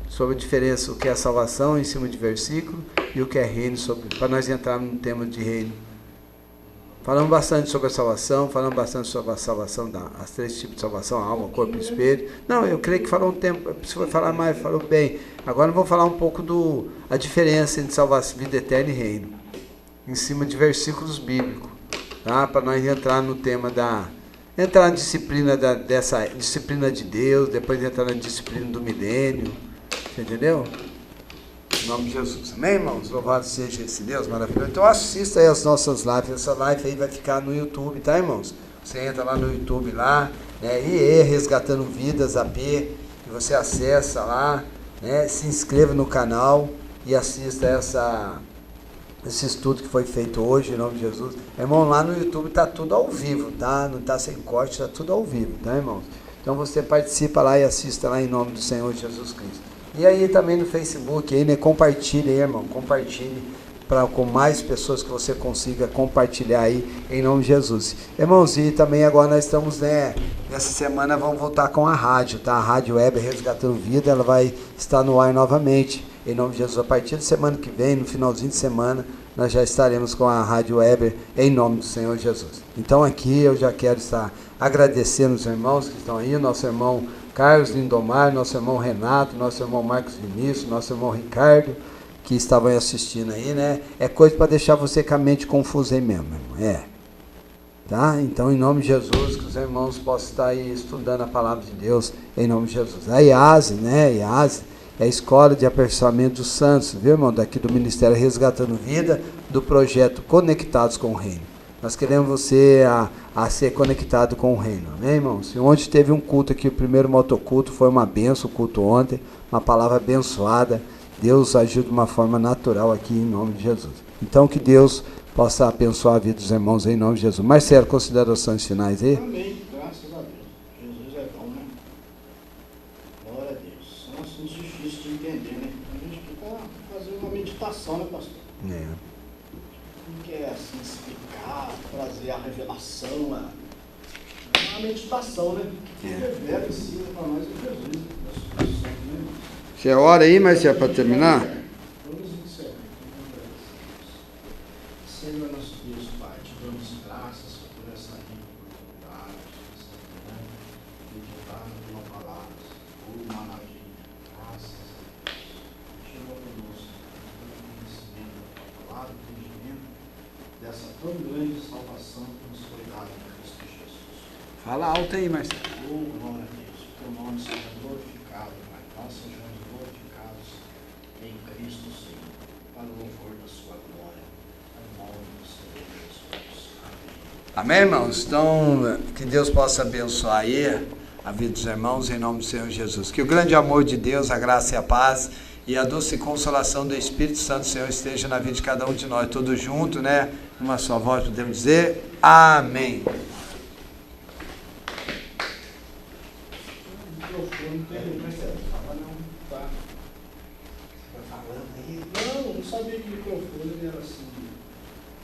sobre a diferença, o que é salvação em cima de versículo e o que é reino, para nós entrarmos no tema de reino. Falamos bastante sobre a salvação, falamos bastante sobre a salvação, as 3 tipos de salvação, alma, corpo e espírito. Não, eu creio que falou um tempo, se for falar mais, falou bem. Agora vamos falar um pouco a diferença entre salvação, vida eterna e reino, em cima de versículos bíblicos, tá? Para nós entrar no tema entrar na disciplina dessa disciplina de Deus, depois entrar na disciplina do milênio, você entendeu? Em nome de Jesus. Amém, irmãos? Louvado seja esse Deus maravilhoso. Então assista aí as nossas lives. Essa live aí vai ficar no YouTube, tá, irmãos? Você entra lá no YouTube lá, né? IE Resgatando Vidas, AP, e você acessa lá, né? Se inscreva no canal e assista esse estudo que foi feito hoje, em nome de Jesus. Irmão, lá no YouTube tá tudo ao vivo, tá? Não tá sem corte, tá tudo ao vivo, tá, irmãos? Então você participa lá e assista lá em nome do Senhor Jesus Cristo. E aí também no Facebook, aí, né? Compartilhe aí, irmão, compartilhe com mais pessoas que você consiga compartilhar aí, em nome de Jesus. Irmãos, e também agora nós estamos, né, nessa semana vamos voltar com a rádio, tá? A Rádio Web Resgatando Vida, ela vai estar no ar novamente, em nome de Jesus. A partir de semana que vem, no finalzinho de semana, nós já estaremos com a Rádio Web, em nome do Senhor Jesus. Então aqui eu já quero estar agradecendo os irmãos que estão aí, o nosso irmão Carlos Lindomar, nosso irmão Renato, nosso irmão Marcos Vinícius, nosso irmão Ricardo, que estavam assistindo aí, né? É coisa para deixar você com a mente confusa aí mesmo, irmão. Tá? Então, em nome de Jesus, que os irmãos possam estar aí estudando a palavra de Deus, em nome de Jesus. A IASE, né? IASE é a Escola de Aperfeiçoamento dos Santos, viu, irmão? Daqui do Ministério Resgatando Vida, do projeto Conectados com o Reino. Nós queremos você a ser conectado com o reino, amém, irmãos? E ontem teve um culto aqui, o primeiro motoculto, foi uma benção, o culto ontem, uma palavra abençoada. Deus agiu de uma forma natural aqui, em nome de Jesus. Então, que Deus possa abençoar a vida dos irmãos, em nome de Jesus. Marcelo, considerações finais aí? Amém, graças a Deus. Jesus é bom, né? Glória a Deus. São assuntos difíceis de entender, né? A gente fica fazendo uma meditação, né, pastor? Não quer assim explicar, trazer a revelação, a meditação, né? O Evangelho ensina para nós é Jesus, nosso Santo, né? Você ora aí, mas é para terminar? Vamos encerrar. Senhor, nosso Deus, Pai, te damos graças por essa rica oportunidade, essa manhã, meditar na tua palavra. Oh, maravilha. Graças a Deus. Chegou conosco, dando conhecimento da tua palavra, entendimento dessa tão grande salvação que nos foi dada em Cristo Jesus. Fala alto aí, Marcelo. Oh, glória a Deus. Que teu nome seja glorificado, Pai. Nós sejamos glorificados em Cristo, Senhor, para o louvor da sua glória. Em nome do Senhor Jesus. Amém. Amém, irmãos? Então, que Deus possa abençoar aí a vida dos irmãos em nome do Senhor Jesus. Que o grande amor de Deus, a graça e a paz e a doce consolação do Espírito Santo, Senhor, esteja na vida de cada um de nós, todos juntos, né? Uma só voz podemos dizer, amém. Não tem, Marcelo, fala não, tá? Você tá falando aí? Não, não sabia que o microfone era assim.